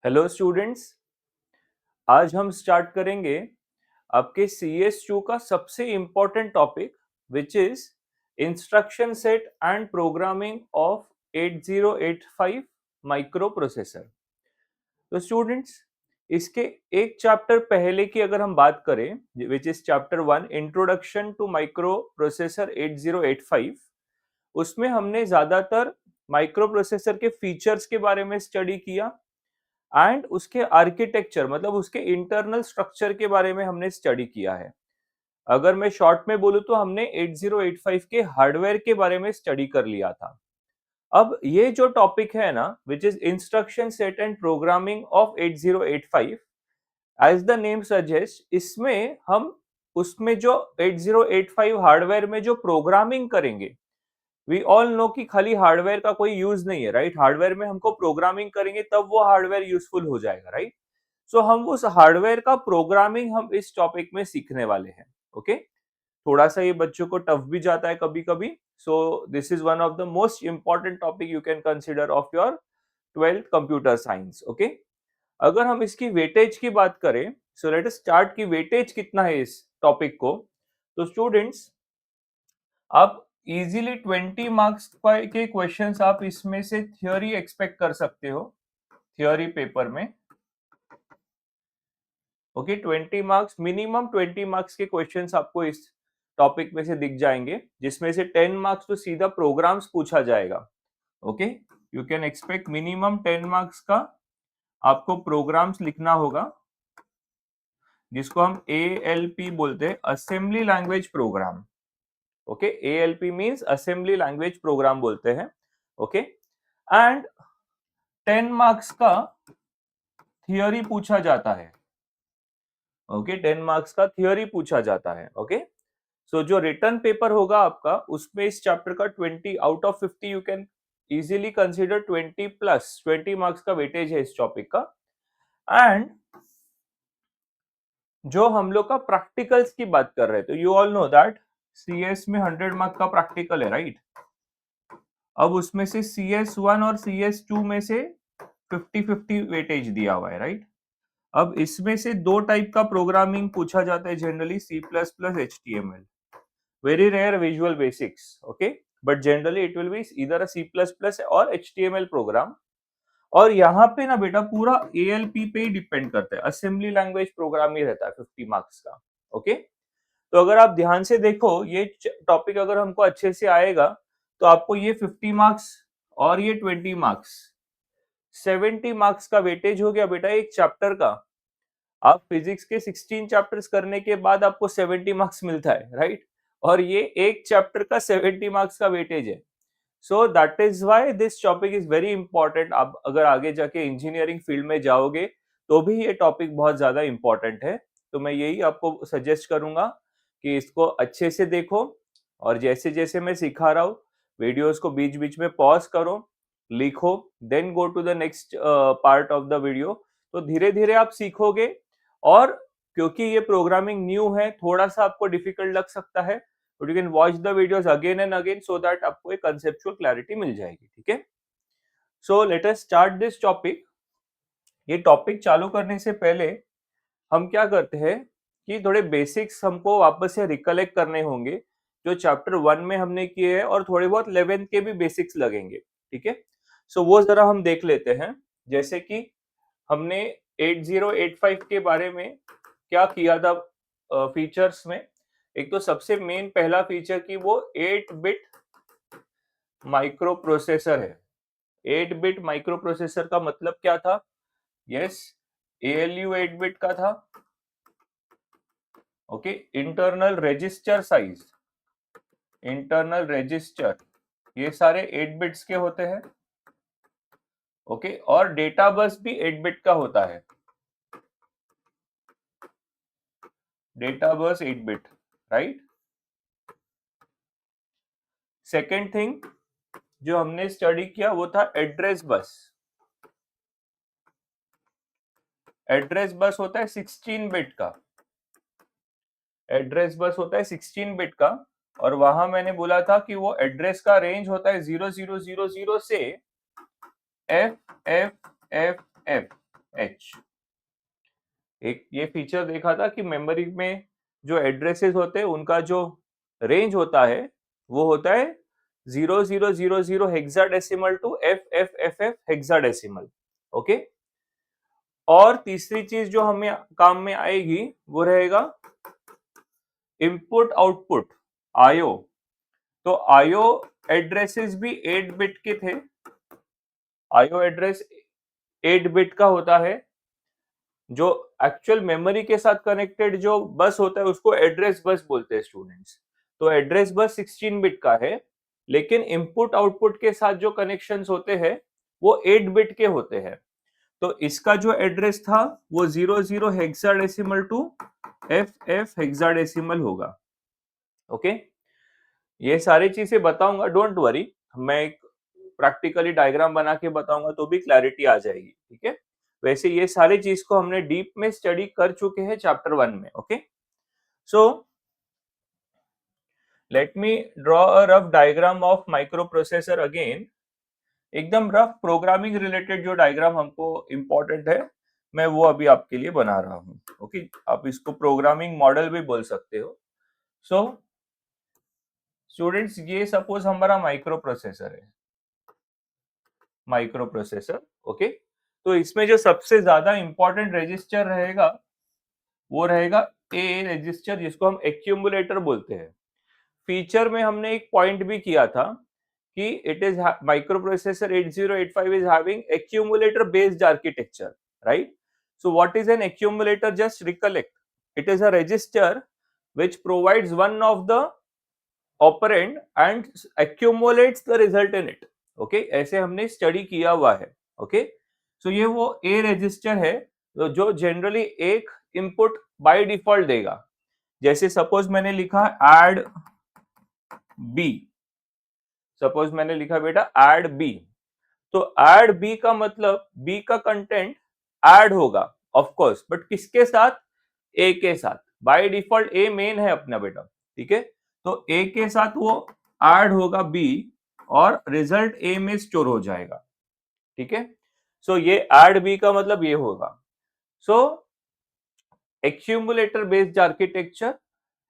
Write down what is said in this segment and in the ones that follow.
Hello students, आज हम start करेंगे आपके CS2 का सबसे important topic which is instruction set and programming of 8085 microprocessor. तो स्टूडेंट्स, इसके एक चैप्टर पहले की अगर हम बात करें which is chapter 1 introduction to microprocessor 8085, उसमें हमने ज्यादातर माइक्रो प्रोसेसर के फीचर्स के बारे में स्टडी किया एंड उसके आर्किटेक्चर मतलब उसके इंटरनल स्ट्रक्चर के बारे में हमने स्टडी किया है। अगर मैं शॉर्ट में बोलूं तो हमने 8085 के हार्डवेयर के बारे में स्टडी कर लिया था। अब ये जो टॉपिक है ना which is instruction set and programming of 8085, as the name suggest, इसमें हम उसमें जो 8085 हार्डवेयर में जो प्रोग्रामिंग करेंगे, वी ऑल नो कि खाली हार्डवेयर का कोई यूज नहीं है, राइट? हार्डवेयर में हमको प्रोग्रामिंग करेंगे तब वो हार्डवेयर यूजफुल हो जाएगा, राइट? सो हम उस हार्डवेयर का प्रोग्रामिंग हम इस टॉपिक में सीखने वाले हैं। ओके, थोड़ा सा ये बच्चों को टफ भी जाता है कभी कभी। So this is one of the most important topic you can consider of your 12th computer science. Okay, अगर हम इसकी वेटेज की बात करें, सो लेट अस स्टार्ट की वेटेज कितना है इस टॉपिक को। तो स्टूडेंट्स, आप इजीली 20 मार्क्स के क्वेश्चंस आप इसमें से थ्योरी एक्सपेक्ट कर सकते हो, थ्योरी पेपर में। ओके, 20 मार्क्स, मिनिमम 20 मार्क्स के क्वेश्चंस आपको इस टॉपिक में से दिख जाएंगे, जिसमें से 10 मार्क्स तो सीधा प्रोग्राम्स पूछा जाएगा। Okay, you can expect minimum 10 marks का आपको प्रोग्राम्स लिखना होगा, जिसको हम ALP बोलते हैं, assembly language program. Okay, ALP means assembly language program बोलते हैं। ओके, एंड 10 मार्क्स का थियोरी पूछा जाता है। ओके, 10 मार्क्स का थियोरी पूछा जाता है। ओके, सो जो रिटर्न पेपर होगा आपका, उसमें इस चैप्टर का 20 out of 50 you can easily consider 20 plus 20 marks का वेटेज है इस टॉपिक का। एंड जो हम लोग का प्रैक्टिकल्स की बात कर रहे हैं, तो you all know that CS में 100 मार्क का प्रैक्टिकल है, राइट? अब उसमें से CS1 और CS2 में से 50-50 वेटेज दिया हुआ है, राइट? अब इसमें से दो टाइप का प्रोग्रामिंग पूछा जाता है generally, C++, HTML, very rare visual basics, okay, but generally it will be either a C++ और HTML प्रोग्राम। और यहाँ पे ना बेटा पूरा ALP पे ही डिपेंड करता है, असेंबली लैंग्वेज प्रोग्राम ही रहता है 50 मार्क्स का। ओके, तो अगर आप ध्यान से देखो ये टॉपिक अगर हमको अच्छे से आएगा तो आपको ये 50 मार्क्स और ये 20 मार्क्स, 70 मार्क्स का वेटेज हो गया बेटा एक चैप्टर का। आप फिजिक्स के 16 चैप्टर्स करने के बाद आपको 70 मार्क्स मिलता है, राइट? और ये एक चैप्टर का 70 मार्क्स का वेटेज है। So that is why this topic is very important. आप अगर आगे जाके इंजीनियरिंग फील्ड में जाओगे तो भी ये टॉपिक बहुत ज्यादा इंपॉर्टेंट है। तो मैं यही आपको सजेस्ट करूंगा कि इसको अच्छे से देखो, और जैसे जैसे मैं सिखा रहा हूँ वीडियोस को बीच बीच में पॉज करो, लिखो, then go to the next part of the video. तो धीरे धीरे आप सीखोगे। और क्योंकि ये प्रोग्रामिंग न्यू है, थोड़ा सा आपको डिफिकल्ट लग सकता है, but you can watch the videos again and again so that आपको एक कंसेप्चुअल क्लैरिटी मिल जाएगी। ठीक है, so let us start this topic. ये टॉपिक चालू करने से पहले हम क्या करते हैं कि थोड़े बेसिक्स हमको वापस से रिकलेक्ट करने होंगे, जो चैप्टर 1 में हमने किए हैं, और थोड़े बहुत 11th के भी बेसिक्स लगेंगे। ठीक है, सो वो जरा हम देख लेते हैं। जैसे कि हमने 8085 के बारे में क्या किया था फीचर्स में। एक तो सबसे मेन पहला फीचर कि वो 8 बिट माइक्रो प्रोसेसर है। 8 बिट माइक्रो प्रोसेसर का मतलब क्या था? यस, ALU 8 बिट का था। Okay, internal register size, internal register, ये सारे 8 बिट्स के होते हैं। ओके, और डेटा बस भी 8 बिट का होता है, data bus 8 bit, right? Second thing जो हमने स्टडी किया वो था एड्रेस बस। एड्रेस बस होता है 16 बिट का, एड्रेस बस होता है 16 बिट का। और वहां मैंने बोला था कि वो एड्रेस का रेंज होता है 0000 से FFFF, एच। एक ये फीचर देखा था कि मेमोरी में जो एड्रेसेस होते हैं उनका जो रेंज होता है वो होता है 0000 hexadecimal to FFFF hexadecimal. Okay. और तीसरी चीज जो हमें काम में आएगी वो रहेगा इनपुट आउटपुट आईओ। तो आईओ एड्रेसेस भी 8 बिट के थे। आईओ एड्रेस 8 बिट का होता है। जो एक्चुअल मेमोरी के साथ कनेक्टेड जो बस होता है उसको एड्रेस बस बोलते हैं स्टूडेंट्स। तो एड्रेस बस 16 बिट का है, लेकिन इनपुट आउटपुट के साथ जो कनेक्शंस होते हैं वो 8 बिट के होते हैं। तो इसका जो एड्रेस था वो 00 हेक्साडेसिमल टू FF हेक्साडेसिमल होगा। ओके। ये सारी चीजें बताऊंगा, डोंट वरी। मैं एक प्रैक्टिकली डायग्राम बना के बताऊंगा तो भी क्लैरिटी आ जाएगी। ठीक है। वैसे ये सारी चीज को हमने डीप में स्टडी कर चुके हैं चैप्टर 1 में। Okay. So let me draw a rough diagram of micro processor again. एकदम रफ प्रोग्रामिंग रिलेटेड जो डायग्राम हमको इंपॉर्टेंट है, मैं वो अभी आपके लिए बना रहा हूँ। ओके। आप इसको प्रोग्रामिंग मॉडल भी बोल सकते हो। सो स्टूडेंट्स, ये सपोज हमारा माइक्रो प्रोसेसर है। Micro processor. ओके। तो इसमें जो सबसे ज्यादा इंपॉर्टेंट रजिस्टर रहेगा वो रहेगा ए रजिस्टर, जिसको हम एक्यूमुलेटर बोलते हैं। फीचर में हमने एक पॉइंट भी किया था कि it is micro processor 8085 is having accumulator based architecture, right? So what is an accumulator? Just recollect, it is a register which provides one of the operand and accumulates the result in it. Okay, ऐसे हमने study किया हुआ है। Okay. So ये वो ए register है जो generally एक इनपुट बाय डिफॉल्ट देगा। जैसे सपोज मैंने लिखा ऐड बी। सपोज मैंने लिखा बेटा ऐड बी। तो ऐड बी का मतलब बी का कंटेंट ऐड होगा ऑफ कोर्स, बट किसके साथ? ए के साथ। बाय डिफॉल्ट ए मेन है अपना बेटा। ठीक है। तो ए के साथ वो ऐड होगा बी और रिजल्ट ए में स्टोर हो जाएगा। ठीक है। सो ये ऐड बी का मतलब ये होगा। सो एक्यूमुलेटर बेस्ड आर्किटेक्चर,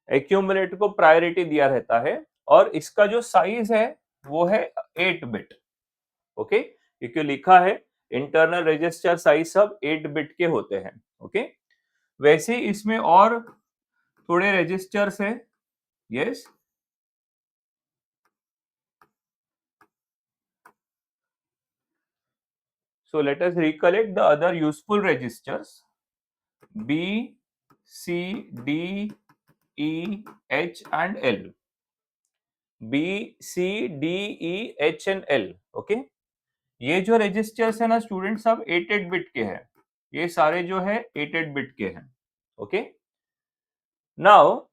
एक्यूमुलेटर को प्रायोरिटी दिया रहता है और इसका जो साइज है वो है 8 बिट। ओके। क्योंकि लिखा है इंटरनल रजिस्टर साइज सब 8 बिट के होते हैं। ओके। वैसे इसमें और थोड़े रजिस्टर्स हैं। Yes. So let us recollect the other useful registers B, C, D, E, H and L. B, C, D, E, H and L. Okay. ये जो रजिस्टर्स है ना स्टूडेंट, सब 8 बिट के हैं। ये सारे जो है 8 बिट के हैं। ओके। नाउ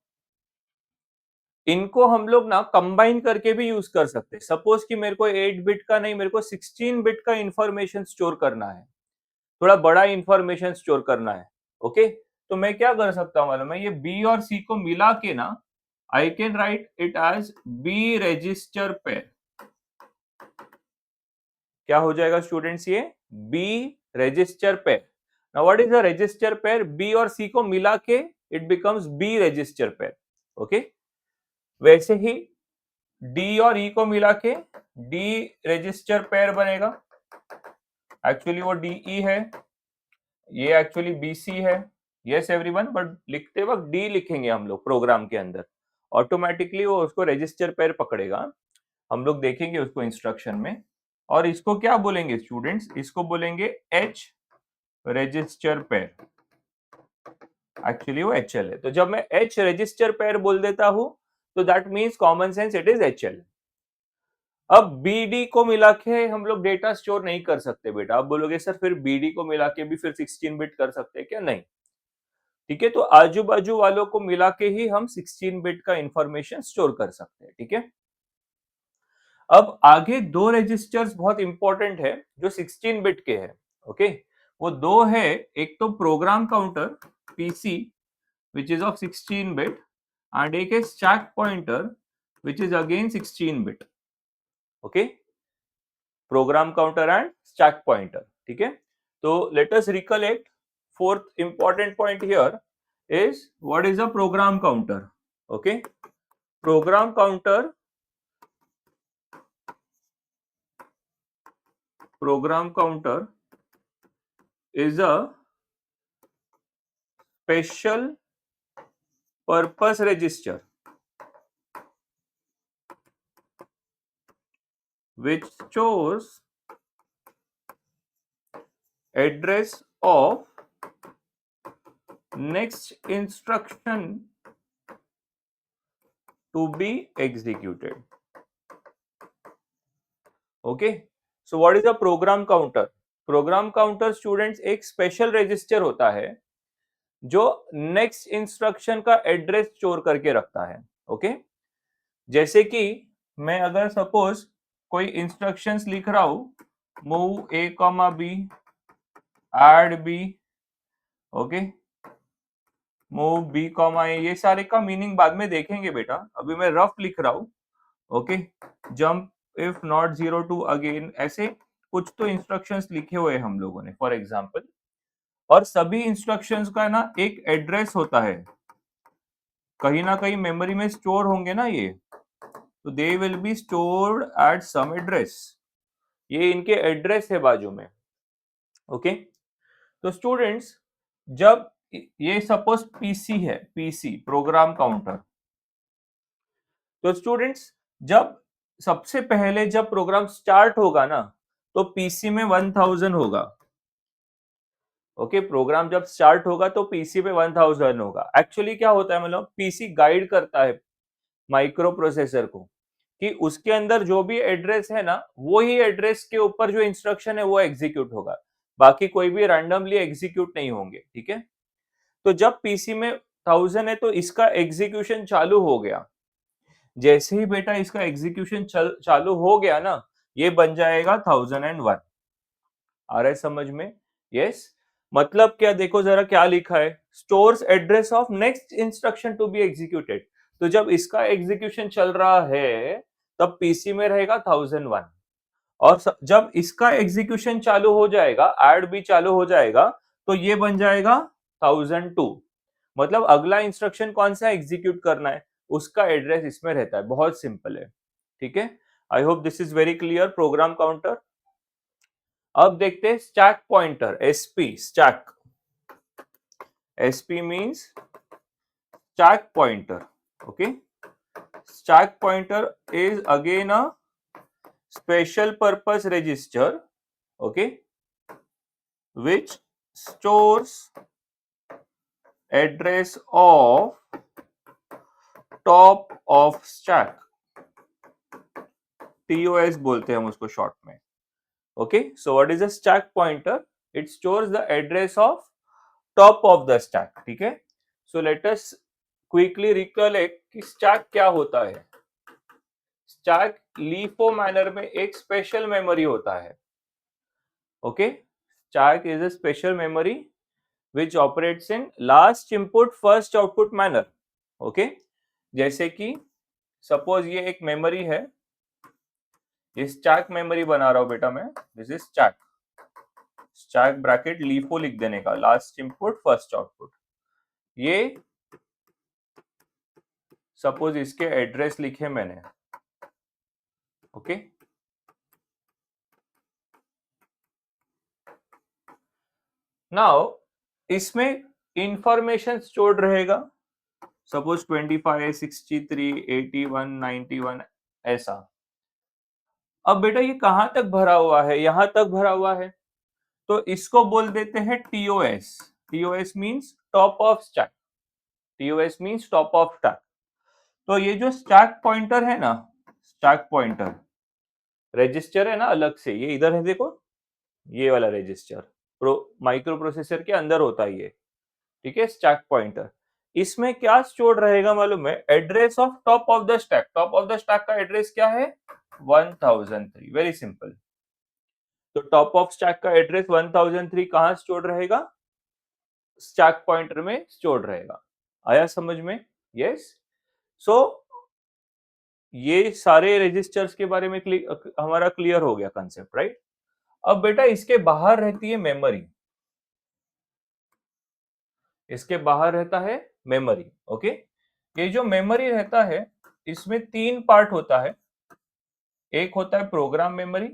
इनको हम लोग ना कंबाइन करके भी यूज कर सकते हैं। सपोज कि मेरे को 8 बिट का नहीं, मेरे को 16 बिट का इंफॉर्मेशन स्टोर करना है, थोड़ा बड़ा इंफॉर्मेशन स्टोर करना है। ओके। तो मैं क्या कर सकता हूं मालूम है? ये बी और सी को मिला के ना I can write it as B register pair. क्या हो जाएगा स्टूडेंट्स? ये B register pair. Now what is a register pair? B और सी को मिला के it becomes B register pair. Okay. वैसे ही डी और ई को मिला के डी रजिस्टर पेयर बनेगा। एक्चुअली वो डीई है, ये एक्चुअली बीसी है। यस एवरीवन, बट लिखते वक्त डी लिखेंगे हम लोग प्रोग्राम के अंदर, ऑटोमेटिकली वो उसको रजिस्टर पेयर पकड़ेगा। हम लोग देखेंगे उसको इंस्ट्रक्शन में। और इसको क्या बोलेंगे स्टूडेंट्स? इसको बोलेंगे एच रजिस्टर पेयर। एक्चुअली वो HL है। तो जब मैं एच रजिस्टर पेयर बोल देता हूं तो that means common sense it is HL। अब BD को मिला के हम लोग डेटा स्टोर नहीं कर सकते बेटा। आप बोलोगे सर फिर BD को मिला के भी फिर 16 बिट कर सकते हैं क्या? नहीं। ठीक है। तो आजू बाजू वालों को मिला के ही हम 16 बिट का इंफॉर्मेशन स्टोर कर सकते हैं। ठीक है। अब आगे दो रजिस्टर्स बहुत इंपॉर्टेंट है जो 16 बिट के हैं। ओके। वो दो है, एक तो program counter PC which is of 16 bit and एक है stack pointer which is again 16 bit. Okay. Program counter and stack pointer. ठीक है। तो let us recollect. Fourth important point here is what is a program counter. Okay, program counter is a special purpose register which stores address of next instruction to be executed. Okay, so what is a program counter? Program counter students एक special register होता है जो next instruction का address store करके रखता है. Okay, जैसे कि मैं अगर सपोज कोई इंस्ट्रक्शंस लिख रहा हूं, move A comma B, add B, okay, move B comma A, ये सारे का मीनिंग बाद में देखेंगे बेटा, अभी मैं रफ लिख रहा हूं. Okay, jump if not 0 to again, ऐसे कुछ तो इंस्ट्रक्शंस लिखे हुए हैं हम लोगों ने फॉर एग्जांपल. और सभी इंस्ट्रक्शंस का ना एक एड्रेस होता है, कहीं ना कहीं मेमोरी में स्टोर होंगे ना ये, तो they will be stored at some address. ये इनके एड्रेस है बाजू में. ओके, तो स्टूडेंट्स जब ये सपोज पीसी है, पीसी प्रोग्राम काउंटर, तो स्टूडेंट्स जब सबसे पहले जब प्रोग्राम स्टार्ट होगा ना तो पीसी में 1000 होगा. ओके, प्रोग्राम जब स्टार्ट होगा तो पीसी पे 1000 होगा. एक्चुअली क्या होता है, मतलब पीसी गाइड करता है माइक्रो प्रोसेसर को कि उसके अंदर जो भी एड्रेस है ना, वो ही एड्रेस के ऊपर जो इंस्ट्रक्शन है वो एग्जीक्यूट होगा, बाकी कोई भी रैंडमली एग्जीक्यूट नहीं होंगे. ठीक है, तो जब पीसी में 1000 है तो इसका एग्जीक्यूशन चालू हो गया. जैसे ही बेटा इसका एग्जीक्यूशन चालू हो गया ना, ये बन जाएगा 1001. आ रहा है समझ में? यस. मतलब क्या, देखो जरा क्या लिखा है, stores address of next instruction to be executed. तो जब इसका एग्जीक्यूशन चल रहा है तब पीसी में रहेगा 1001, और जब इसका एग्जीक्यूशन चालू हो जाएगा, ऐड भी चालू हो जाएगा, तो ये बन जाएगा 1002. मतलब अगला इंस्ट्रक्शन कौन सा एग्जीक्यूट करना है उसका एड्रेस इसमें रहता है. बहुत सिंपल है. ठीक है, आई hope this is very clear. Program counter. अब देखते हैं stack pointer, SP. Stack, SP means stack pointer. Okay, stack pointer is again a special purpose register, okay, which stores address of top of stack. TOS बोलते हैं हम उसको short में. Okay, so what is a stack pointer? It stores the address of top of the stack. ठीक है, so let us quickly recollect कि stack क्या होता है. स्टैक लीफो मैनर में एक स्पेशल मेमोरी होता है. Okay, stack is a special memory which operates in last input first output manner. Okay, जैसे कि सपोज ये एक मेमोरी है, ये स्टैक मेमोरी बना रहा हूं बेटा मैं. This is stack, stack bracket LIFO लिख देने का, लास्ट इनपुट फर्स्ट आउटपुट. ये सपोज इसके एड्रेस लिखे मैंने. ओके, नाउ इसमें इंफॉर्मेशन स्टोर्ड रहेगा, सपोज 25, 63, 81, 91 ऐसा. अब बेटा ये कहां तक भरा हुआ है, यहां तक भरा हुआ है, तो इसको बोल देते हैं TOS. TOS means top of stack. TOS means top of stack. तो ये जो स्टैक पॉइंटर है ना, स्टैक पॉइंटर रजिस्टर है ना अलग से, ये इधर है देखो, ये वाला रजिस्टर माइक्रो प्रोसेसर के अंदर होता है ये. ठीक है, स्टैक पॉइंटर. इसमें क्या स्टोर्ड रहेगा मालूम है, address of top of the stack. Top of the stack का एड्रेस क्या है, 1003. Very simple. तो टॉप ऑफ स्टैक का एड्रेस 1003 कहां स्टोर्ड रहेगा, स्टैक पॉइंटर में स्टोर्ड रहेगा. आया समझ में? यस. सो ये सारे रजिस्टर्स के बारे में हमारा क्लियर हो गया कंसेप्ट, राइट. अब बेटा इसके बाहर रहती है मेमोरी. इसके बाहर रहता है मेमोरी। ओके, ये जो मेमोरी रहता है इसमें 3 पार्ट होता है। एक होता है प्रोग्राम मेमोरी,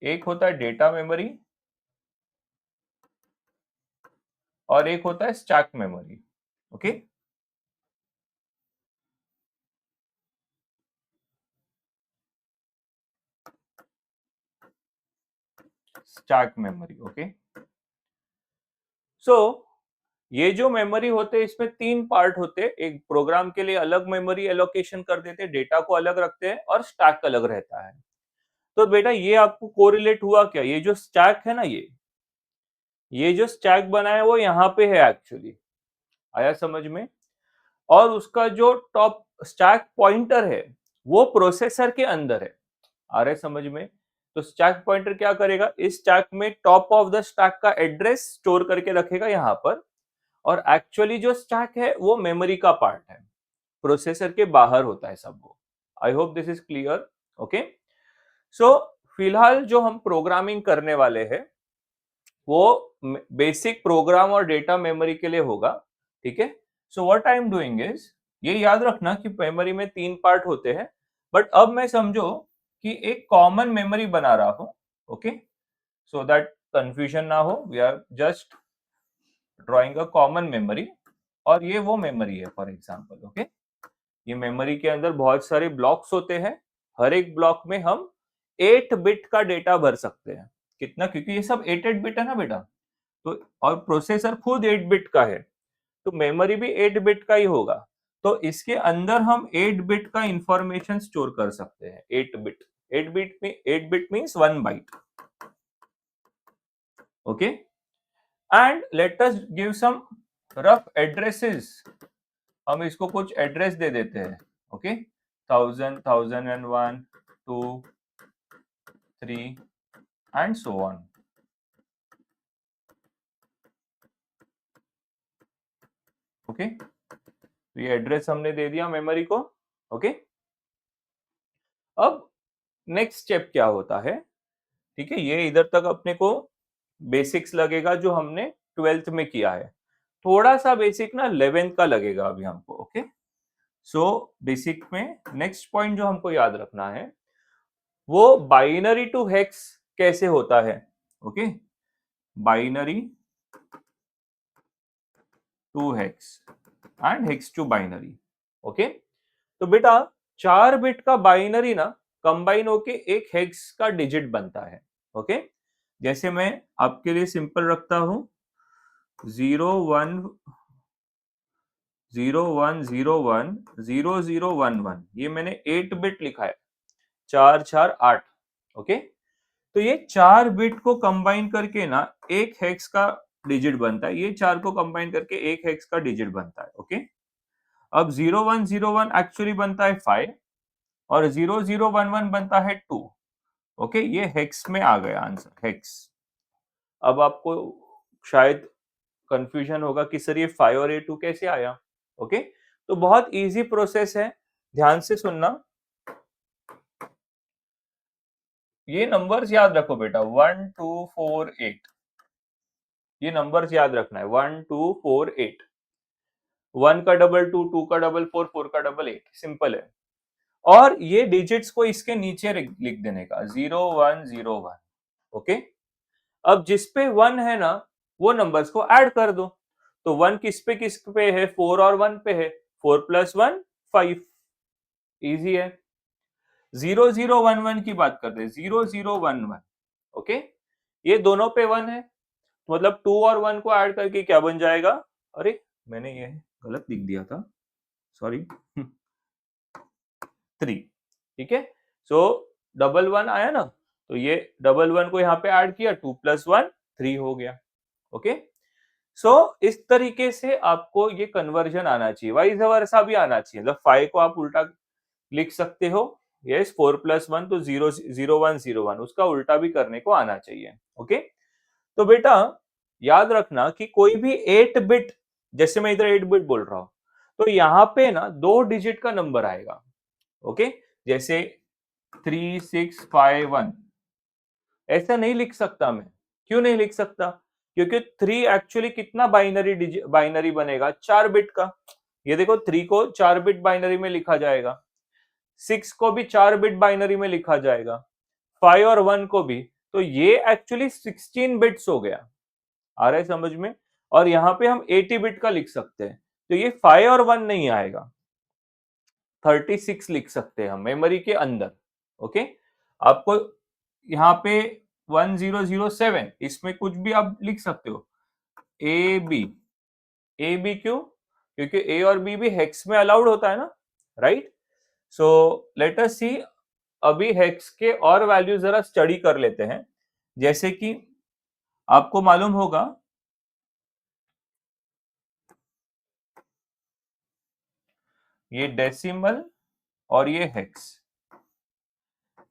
एक होता है डेटा मेमोरी और एक होता है stack memory. Okay, stack memory. Okay, so ये जो मेमोरी होते हैं इसमें 3 पार्ट होते हैं। एक प्रोग्राम के लिए अलग मेमोरी एलोकेशन कर देते हैं, डेटा को अलग रखते हैं और स्टैक अलग रहता है। तो बेटा ये आपको कोरिलेट हुआ क्या? ये जो स्टैक है ना, ये जो स्टैक बना है वो यहाँ पे है एक्चुअली, आया समझ में? और उसका जो टॉप स्टैक पॉइंटर है वो प्रोसेसर के अंदर है, आ रहा है समझ में? तो स्टैक पॉइंटर क्या करेगा, इस स्टैक में टॉप ऑफ द स्टैक का एड्रेस स्टोर करके रखेगा यहाँ पर, और एक्चुअली जो स्टैक है वो मेमोरी का पार्ट है, प्रोसेसर के बाहर होता है सब वो। I hope this is clear. Okay, so फिलहाल जो हम प्रोग्रामिंग करने वाले हैं वो बेसिक प्रोग्राम और डेटा मेमोरी के लिए होगा। ठीक है, so what I am doing is, ये याद रखना कि मेमोरी में 3 पार्ट होते हैं, बट अब मैं समझो कि एक कॉमन मेमोरी बना रहा हूं। ओके, सो दैट कंफ्यूजन ना हो, we are just drawing a common memory, और ये वो मेमोरी है फॉर एग्जांपल। ओके, ये मेमोरी के अंदर बहुत सारे ब्लॉक्स होते हैं, हर एक ब्लॉक में हम 8 बिट का डेटा भर सकते हैं। कितना? क्योंकि ये सब 8 बिट है ना बेटा, तो और प्रोसेसर खुद 8 बिट का है, तो मेमोरी भी 8 बिट का ही होगा। तो इसके अंदर हम 8 बिट का इंफॉर्मेशन स्टोर कर सकते हैं। 8 bit, 8 bit means 1 byte. Okay, and let us give some rough addresses. हम इसको कुछ एड्रेस दे देते हैं। Okay, 1000, 1001, 2, 3 and so on. Okay, तो ये एड्रेस हमने दे दिया मेमोरी को। ओके, अब नेक्स्ट स्टेप क्या होता है? ठीक है, ये इधर तक अपने को बेसिक्स लगेगा जो हमने 12th में किया है। थोड़ा सा बेसिक ना 11th का लगेगा अभी हमको। ओके, सो बेसिक में नेक्स्ट पॉइंट जो हमको याद रखना है वो बाइनरी टू हेक्स कैसे होता है। Okay, binary to hex and hex to binary. Okay, तो बेटा 4 बिट का बाइनरी ना कंबाइन होके एक हेक्स का डिजिट बनता है। ओके, जैसे मैं आपके लिए सिंपल रखता हूं, 01010011, ये मैंने 8 बिट लिखा है, 448। ओके, तो ये 4 बिट को कंबाइन करके ना एक हेक्स का डिजिट बनता है, ये 4 को कंबाइन करके एक हेक्स का डिजिट बनता है। ओके, अब 0101 एक्चुअली बनता है 5 और 0011 बनता है 2। ओके, ये हेक्स में आ गया आंसर, हेक्स। अब आपको शायद कंफ्यूजन होगा कि सर ये 5 और ये 2 कैसे आया। ओके, तो बहुत इजी प्रोसेस है, ध्यान से सुनना। ये नंबर्स याद रखो बेटा, 1 2 4 8, ये नंबर्स याद रखना है, 1 2 4 8। 1 का डबल 2, 2 का डबल 4, 4 का डबल 8, सिंपल है। और ये डिजिट्स को इसके नीचे लिख देने का, 0101। ओके, अब जिस पे 1 है ना वो नंबर्स को ऐड कर दो। तो 1 किस पे है? 4 और 1 पे है, 4 प्लस 1 5। इजी है। 0011 की बात करते हैं, 0011। ओके, ये दोनों पे 1 है, मतलब 2 और 1 को ऐड करके क्या बन जाएगा? अरे मैंने ये गलत लिख दिया था, सॉरी। 3। ठीक है, सो डबल 1 आया ना, तो ये डबल 1 को यहाँ पे ऐड किया, 2 प्लस 1 3 हो गया। ओके, सो इस तरीके से आपको ये कन्वर्जन आना चाहिए, वाइस वर्सा भी आना चाहिए, मतलब 5 को आप उल्टा लिख सकते हो। यस, 4 प्लस 1 तो 0 0101, उसका उल्टा भी करने को आना चाहिए। ओके, तो बेटा याद रखना कि कोई भी 8 बिट, जैसे मैं इधर 8 बिट बोल रहा हूं, तो यहाँ पे ना 2 डिजिट का नंबर आएगा। ओके, जैसे 3651, ऐसा नहीं लिख सकता मैं। क्यों नहीं लिख सकता? क्योंकि 3 एक्चुअली कितना बाइनरी बनेगा, 4 बिट का। ये देखो 3 को 4 बिट बाइनरी में लिखा जाएगा, 6 को भी 4 बिट बाइनरी में लिखा जाएगा, 5 और 1 को भी। तो ये एक्चुअली 16 बिट्स हो गया, आ रहा है समझ में। और यहाँ पे हम 80 बिट का लिख सकते हैं, तो ये 5 और 1 नहीं आएगा, 36 लिख सकते हैं हम मेमोरी के अंदर। ओके, आपको यहाँ पे 1007 इसमें कुछ भी आप लिख सकते हो, ए बी। ए बी क्यों? क्योंकि ए और बी भी हेक्स में अलाउड होता है ना, राइट। सो लेट अस सी, अभी हेक्स के और वैल्यू जरा स्टडी कर लेते हैं। जैसे कि आपको मालूम होगा ये डेसिमल और ये हेक्स,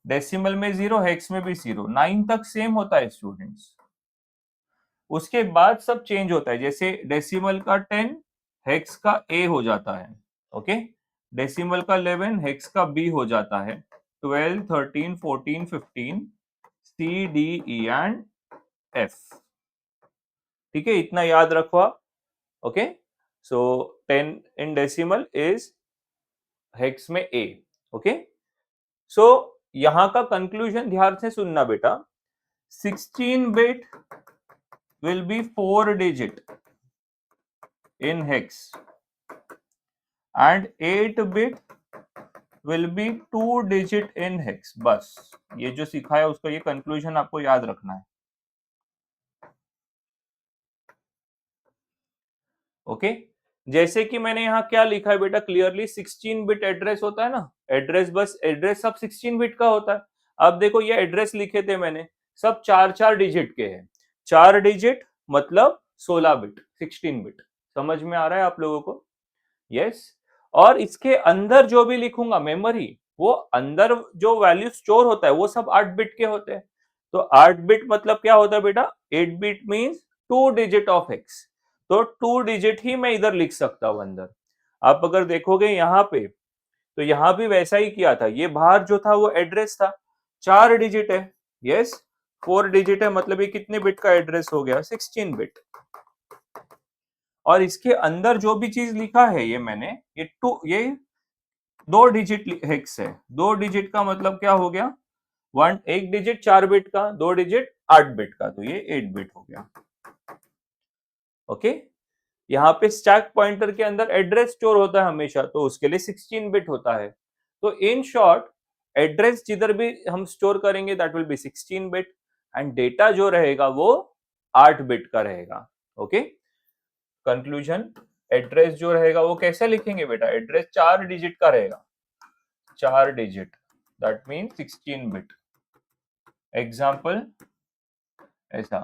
डेसिमल में 0, हेक्स में भी 0, 9 तक सेम होता है स्टूडेंट्स। उसके बाद सब चेंज होता है, जैसे डेसिमल का 10 हेक्स का ए हो जाता है, ओके। डेसिमल का 11 हेक्स का बी हो जाता है, 12 13 14 15 C D E and F. ठीक है, इतना याद रखो आप। Okay, so 10 in decimal is hex में ए। ओके, सो यहां का कंक्लूजन ध्यान से सुनना बेटा। 16 bit will be 4 digit in hex and 8 bit will be 2 digit in hex। बस ये जो सिखाया उसका ये कंक्लूजन आपको याद रखना है। ओके, जैसे कि मैंने यहाँ क्या लिखा है बेटा, क्लियरली 16 बिट एड्रेस होता है ना, एड्रेस बस एड्रेस सब 16 बिट का होता है। अब देखो ये एड्रेस लिखे थे मैंने, सब 4 डिजिट के हैं, 4 डिजिट मतलब 16 बिट, 16 बिट। समझ में आ रहा है आप लोगों को? यस। और इसके अंदर जो भी लिखूंगा मेमोरी, वो अंदर जो वैल्यू स्टोर होता है वो सब 8 बिट के होते हैं। तो 8 बिट मतलब क्या होता है बेटा, 8 bit means 2 digit of hex. तो 2 डिजिट ही मैं इधर लिख सकता हूं अंदर। आप अगर देखोगे यहाँ पे, तो यहाँ भी वैसा ही किया था, ये बाहर जो था वो एड्रेस था, 4 डिजिट है। यस, 4 डिजिट है मतलब ये कितने बिट का एड्रेस हो गया, 16 बिट। और इसके अंदर जो भी चीज लिखा है ये मैंने, ये 2 डिजिट हेक्स है। 2 डिजिट का मतलब क्या हो गया, एक डिजिट 4 बिट का, 2 डिजिट 8 बिट का, तो ये 8 बिट हो गया। ओके, यहाँ पे स्टैक पॉइंटर के अंदर एड्रेस स्टोर होता है हमेशा, तो उसके लिए 16 बिट होता है। तो इन शॉर्ट, एड्रेस जिधर भी हम स्टोर करेंगे that will be 16 bit, and data जो रहेगा वो 8 बिट का रहेगा। ओके, कंक्लूजन, एड्रेस जो रहेगा वो कैसे लिखेंगे बेटा, एड्रेस 4 डिजिट का रहेगा, 4 digit, that mean 16 bit. Example ऐसा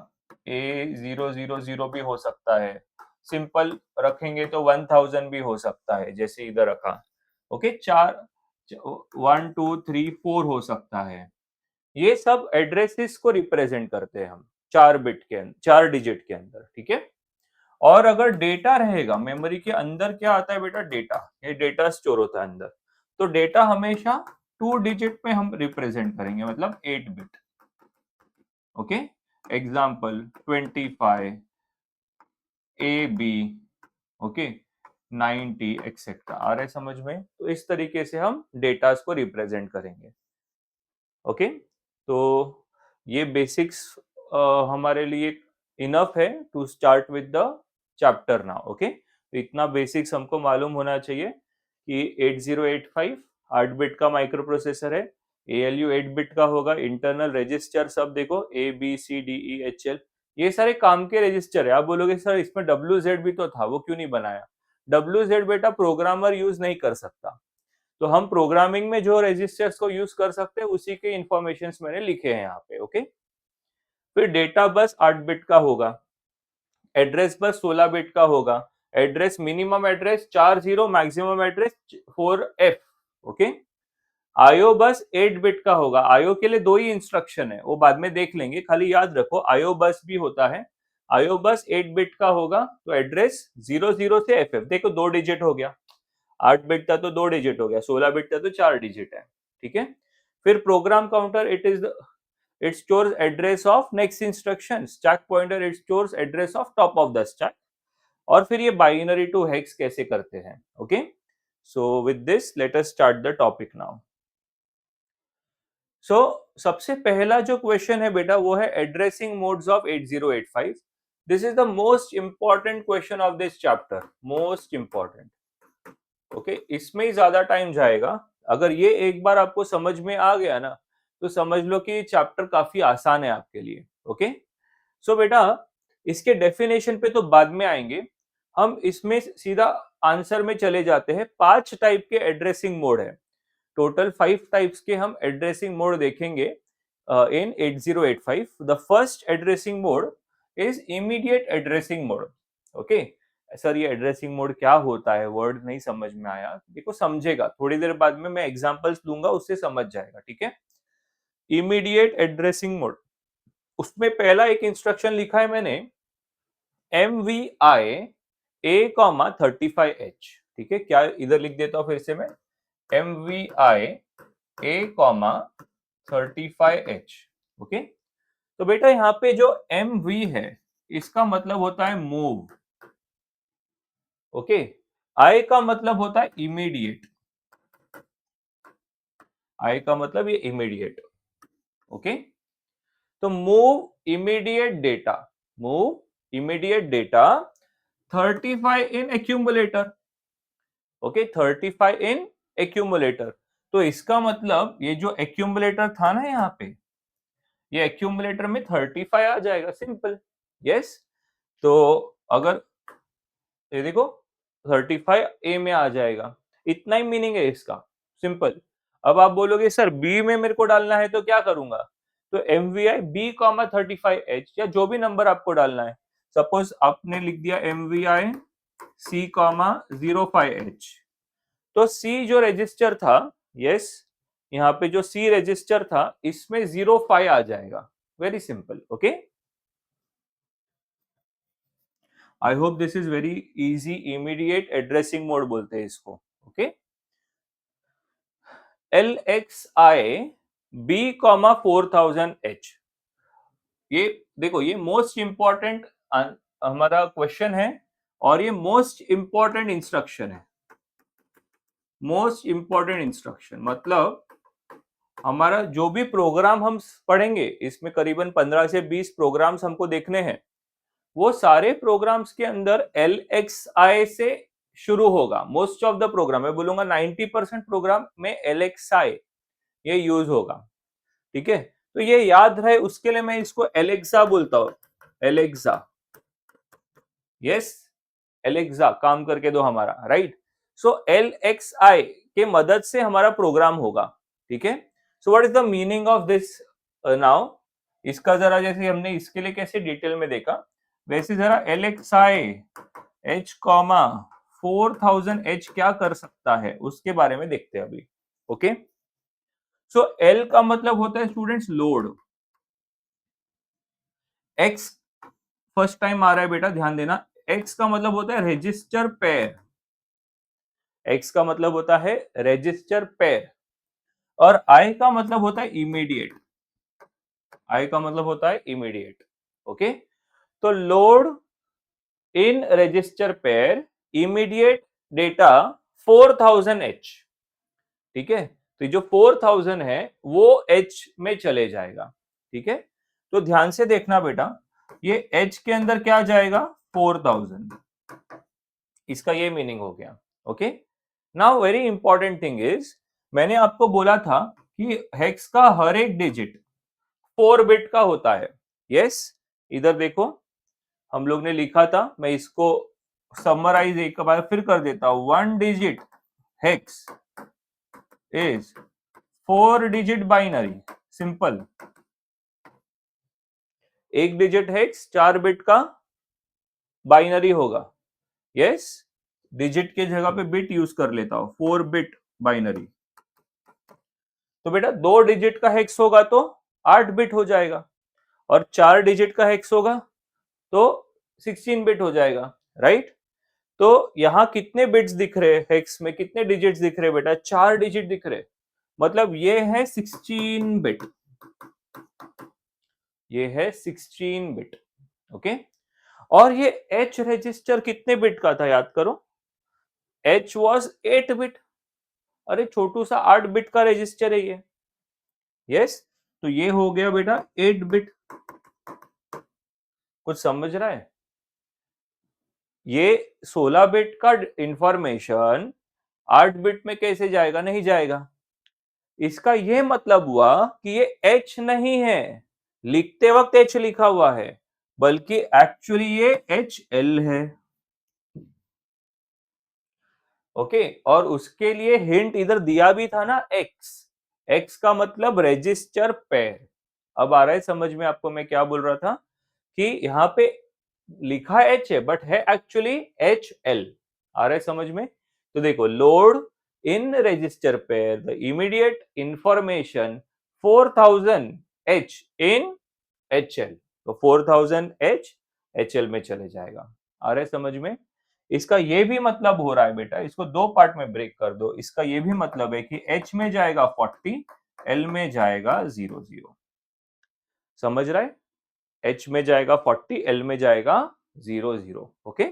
A000 भी हो सकता है, सिंपल रखेंगे तो 1000 भी हो सकता है, जैसे इधर रखा। ओके, 1 2 3 4 हो सकता है। ये सब एड्रेसेस को रिप्रेजेंट करते हैं हम 4 बिट के अंदर, 4 डिजिट के अंदर। ठीक है, और अगर डेटा रहेगा मेमोरी के अंदर, क्या आता है बेटा, डेटा, ये डेटा स्टोर होता है अंदर, तो डेटा हमेशा 2 डिजिट में हम रिप्रेजेंट करेंगे, मतलब 8 bit. Okay, example 25 A B, okay 90 etcetera. आ रहा है समझ में? तो इस तरीके से हम डेटास को रिप्रेजेंट करेंगे। ओके, तो ये बेसिक्स हमारे लिए इनफ है to start with the chapter now. Okay, तो इतना बेसिक्स हमको मालूम होना चाहिए कि 8085 8 बिट का माइक्रो प्रोसेसर है, ALU 8 बिट का होगा, इंटरनल रजिस्टर सब देखो ABCDEHL, ये सारे काम के रजिस्टर है। आप बोलोगे सर इसमें WZ भी तो था, वो क्यों नहीं बनाया? WZ बेटा प्रोग्रामर यूज नहीं कर सकता, तो हम प्रोग्रामिंग में जो रजिस्टर्स को यूज कर सकते हैं उसी के इंफॉर्मेशन मैंने लिखे हैं यहाँ पे। ओके, फिर डेटा बस 8 बिट का होगा, एड्रेस बस 16 बिट का होगा, address minimum address 40, maximum address 4F। Okay, IO बस 8 बिट का होगा, आईओ के लिए 2 ही इंस्ट्रक्शन है, वो बाद में देख लेंगे, खाली याद रखो आईओ बस भी होता है। आईओ बस 8 बिट का होगा, तो एड्रेस 00 से FF, देखो 2 डिजिट हो गया, 8 बिट था तो 2 डिजिट हो गया, 16 बिट था तो 4 डिजिट है। ठीक है, फिर program counter, it stores address of next instruction. Stack pointer it stores address of top of the stack. और फिर ये बाइनरी टू हेक्स कैसे करते हैं. Okay, so with this let us start the topic now. So सबसे पहला जो question है बेटा वो है addressing modes of 8085. This is the most important question of this chapter, most important. Okay, इसमें ही ज्यादा टाइम जाएगा. अगर ये एक बार आपको समझ में आ गया ना तो समझ लो कि चैप्टर काफी आसान है आपके लिए. ओके, सो बेटा इसके डेफिनेशन पे तो बाद में आएंगे, हम इसमें सीधा आंसर में चले जाते हैं. 5 टाइप के एड्रेसिंग मोड है, टोटल 5 टाइप्स के हम एड्रेसिंग मोड देखेंगे इन 8085. The first addressing mode is immediate addressing mode. Okay sir, ये एड्रेसिंग मोड क्या होता है, वर्ड नहीं समझ में आया, देखो समझेगा थोड़ी देर बाद में, मैं एग्जांपल्स दूंगा उससे समझ जाएगा. ठीक है, इमीडिएट एड्रेसिंग मोड, उसमें पहला एक इंस्ट्रक्शन लिखा है मैंने MVI A,35H. ठीक है, क्या इधर लिख देता हूं फिर से मैं, MVI A,35H. ओके, तो बेटा यहाँ पे जो MV है इसका मतलब होता है मूव. ओके, I का मतलब होता है इमीडिएट, I का मतलब ये इमीडिएट. ओके, तो move immediate data, move immediate data 35 इन एक्यूमुलेटर. ओके, 35 इन एक्यूमुलेटर. तो इसका मतलब ये जो एक्यूमुलेटर था ना यहाँ पे, ये एक्यूमुलेटर में 35 आ जाएगा, सिंपल. यस, तो अगर ये देखो 35 ए में आ जाएगा, इतना ही मीनिंग है इसका, सिंपल. अब आप बोलोगे सर बी में मेरे को डालना है तो क्या करूंगा, तो MVI B,35H या जो भी नंबर आपको डालना है. सपोज आपने लिख दिया MVI C,05H, तो C जो रजिस्टर था, यस यहाँ पे जो C रजिस्टर था इसमें 05 आ जाएगा. Very simple. Okay, I hope this is very easy. Immediate addressing mode बोलते हैं इसको. Okay, LXI B,4000H. ये देखो, ये मोस्ट इंपॉर्टेंट हमारा क्वेश्चन है और ये मोस्ट इंपॉर्टेंट इंस्ट्रक्शन है. मोस्ट इंपॉर्टेंट इंस्ट्रक्शन मतलब हमारा जो भी प्रोग्राम हम पढ़ेंगे इसमें करीबन 15 से 20 प्रोग्राम्स हमको देखने हैं, वो सारे प्रोग्राम्स के अंदर LXI से शुरू होगा. मोस्ट ऑफ द प्रोग्राम, मैं बोलूंगा 90% प्रोग्राम में LXI ये यूज होगा. ठीक है, तो ये याद रहे उसके लिए मैं इसको एलेक्सा बोलता हूं. एलेक्सा, यस एलेक्सा काम करके दो हमारा, राइट. सो LXI के मदद से हमारा प्रोग्राम होगा. ठीक है, so what is the meaning of this now. इसका जरा जैसे हमने इसके लिए कैसे डिटेल में देखा, वैसे जरा LXI H,4000H क्या कर सकता है उसके बारे में देखते हैं अभी. ओके, सो L का मतलब होता है students load. X first time आ रहा है बेटा, ध्यान देना. X का मतलब होता है रजिस्टर पेयर, X का मतलब होता है रजिस्टर पेयर. और I का मतलब होता है इमीडिएट, I का मतलब होता है इमीडिएट. ओके, तो load in register pair immediate data 4000H. ठीक है, तो जो 4000 है वो H में चले जाएगा. ठीक है, तो ध्यान से देखना बेटा, ये H के अंदर क्या जाएगा, 4000. इसका ये मीनिंग हो गया. Okay, now very important thing is, मैंने आपको बोला था कि हेक्स का हर एक डिजिट 4 बिट का होता है. यस, इधर देखो हम लोग ने लिखा था, मैं इसको समराइज एक बार फिर कर देता हूं. 1 digit hex is 4 digit binary, simple. एक डिजिट हेक्स 4 बिट का बाइनरी होगा. यस, डिजिट के जगह पे बिट यूज कर लेता हूं, 4 बिट बाइनरी. तो बेटा 2 डिजिट का हेक्स होगा तो 8 बिट हो जाएगा, और 4 डिजिट का हेक्स होगा तो 16 बिट हो जाएगा, राइट. तो यहां कितने बिट्स दिख रहे हैं, हेक्स में कितने डिजिट्स दिख रहे हैं बेटा, 4 डिजिट दिख रहे, मतलब ये है 16 बिट. ये है 16 बिट। ओके, और ये एच रजिस्टर कितने बिट का था याद करो, एच वॉज 8 बिट। अरे छोटू सा 8 बिट का रजिस्टर है ये। यस, तो ये हो गया बेटा 8 बिट। कुछ समझ रहा है? ये 16 बिट का इंफॉर्मेशन 8 बिट में कैसे जाएगा? नहीं जाएगा। इसका ये मतलब हुआ कि ये एच नहीं है, लिखते वक्त एच लिखा हुआ है, बल्कि एक्चुअली ये एच एल है। ओके, और उसके लिए हिंट इधर दिया भी था ना, एक्स। एक्स का मतलब रजिस्टर पेयर। अब आ रहा है समझ में आपको मैं क्या बोल रहा था, कि यहाँ पे लिखा एच है बट है एक्चुअली एच एल। आ रहा है समझ में? तो देखो, load in register pair the immediate information 4000 H in H L, तो 4000 एच एच एल में चले जाएगा। आ रहा है समझ में? इसका ये भी मतलब हो रहा है बेटा, इसको दो पार्ट में ब्रेक कर दो। इसका ये भी मतलब है कि एच में जाएगा 40, एल में जाएगा 00। समझ रहा है? एच में जाएगा 40, एल में जाएगा 00। Okay,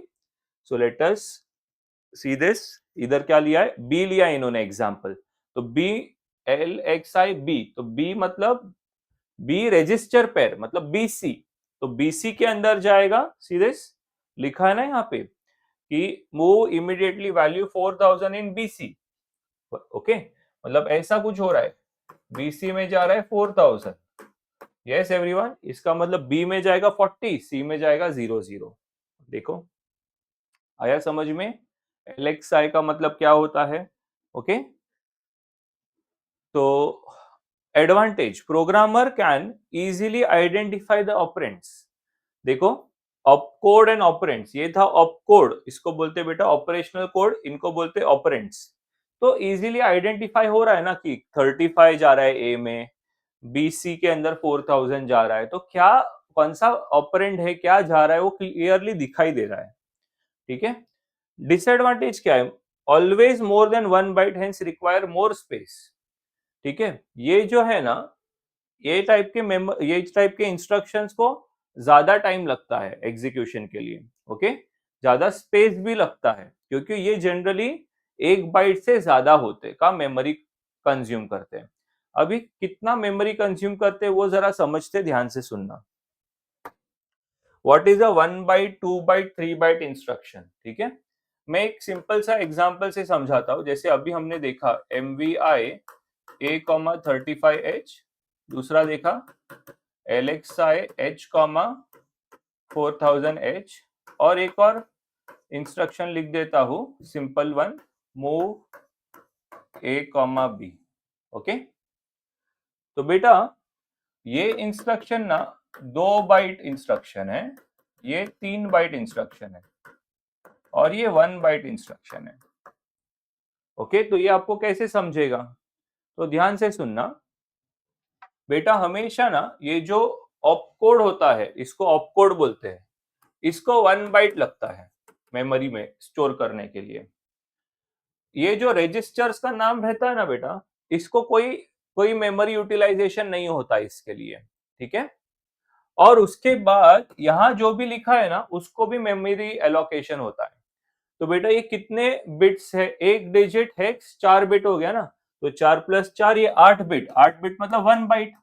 so let us see this. इधर क्या लिया है? बी लिया है इन्होंने एग्जांपल। तो बी एल एक्स आई बी, तो बी मतलब बी रजिस्टर पेयर मतलब बीसी। तो बीसी के अंदर जाएगा, सी दिस, लिखा है ना यहाँ पे कि मूव इमीडिएटली वैल्यू 4000 इन बीसी। ओके, मतलब ऐसा कुछ हो रहा है, बीसी में जा रहा है 4000। यस एवरीवन, इसका मतलब बी में जाएगा 40, सी में जाएगा 00। देखो, आया समझ में? एलएक्सआई का मतलब क्या होता है? ओके, तो advantage, programmer can easily identify the operands. देखो, ऑपकोड एंड ऑपरेंड्स, ये था ऑपकोड, इसको बोलते बेटा ऑपरेशनल कोड, इनको बोलते ऑपरेंड्स। तो इजीली आइडेंटिफाई हो रहा है ना कि 35 जा रहा है ए में, बीसी के अंदर 4000 जा रहा है, तो क्या कौन सा ऑपरेंड है, क्या जा रहा है, वो क्लियरली दिखाई दे रहा है। ठीक है। डिसएडवांटेज क्या है? Always more than 1 byte, hence require more space. ठीक है, ये जो है ना, ये टाइप के इंस्ट्रक्शंस को ज्यादा टाइम लगता है एग्जीक्यूशन के लिए। ओके, ज्यादा स्पेस भी लगता है, क्योंकि ये जनरली 1 बाइट से ज्यादा होते का मेमोरी कंज्यूम करते हैं। अभी कितना मेमोरी कंज्यूम करते हैं वो जरा समझते, ध्यान से सुनना। What is a 1 byte, 2 byte, 3 byte instruction? ठीक है, मैं एक सिंपल सा एग्जांपल से समझाता हूं। जैसे अभी हमने देखा MVI A,35H, दूसरा देखा LXI H,4000H, और एक और इंस्ट्रक्शन लिख देता हूं, simple one, move A,B। Okay, तो बेटा ये इंस्ट्रक्शन ना 2 बाइट इंस्ट्रक्शन है, ये 3 बाइट इंस्ट्रक्शन है, और ये 1 बाइट इंस्ट्रक्शन है। ओके, तो ये आपको कैसे समझेगा? तो ध्यान से सुनना बेटा, हमेशा ना ये जो ऑपकोड होता है, इसको ऑपकोड बोलते हैं, इसको 1 बाइट लगता है मेमोरी में स्टोर करने के लिए। ये जो रजिस्टर्स का नाम रहता है ना बेटा, इसको कोई कोई मेमोरी यूटिलाइजेशन नहीं होता इसके लिए। ठीक है, और उसके बाद यहाँ जो भी लिखा है ना, उसको भी मेमोरी एलोकेशन होता है। तो बेटा ये कितने बिट्स है? एक डिजिट हेक्स 4 बिट हो गया ना, तो 4 + 4 ये 8 बिट। 8 बिट मतलब 1 बाइट,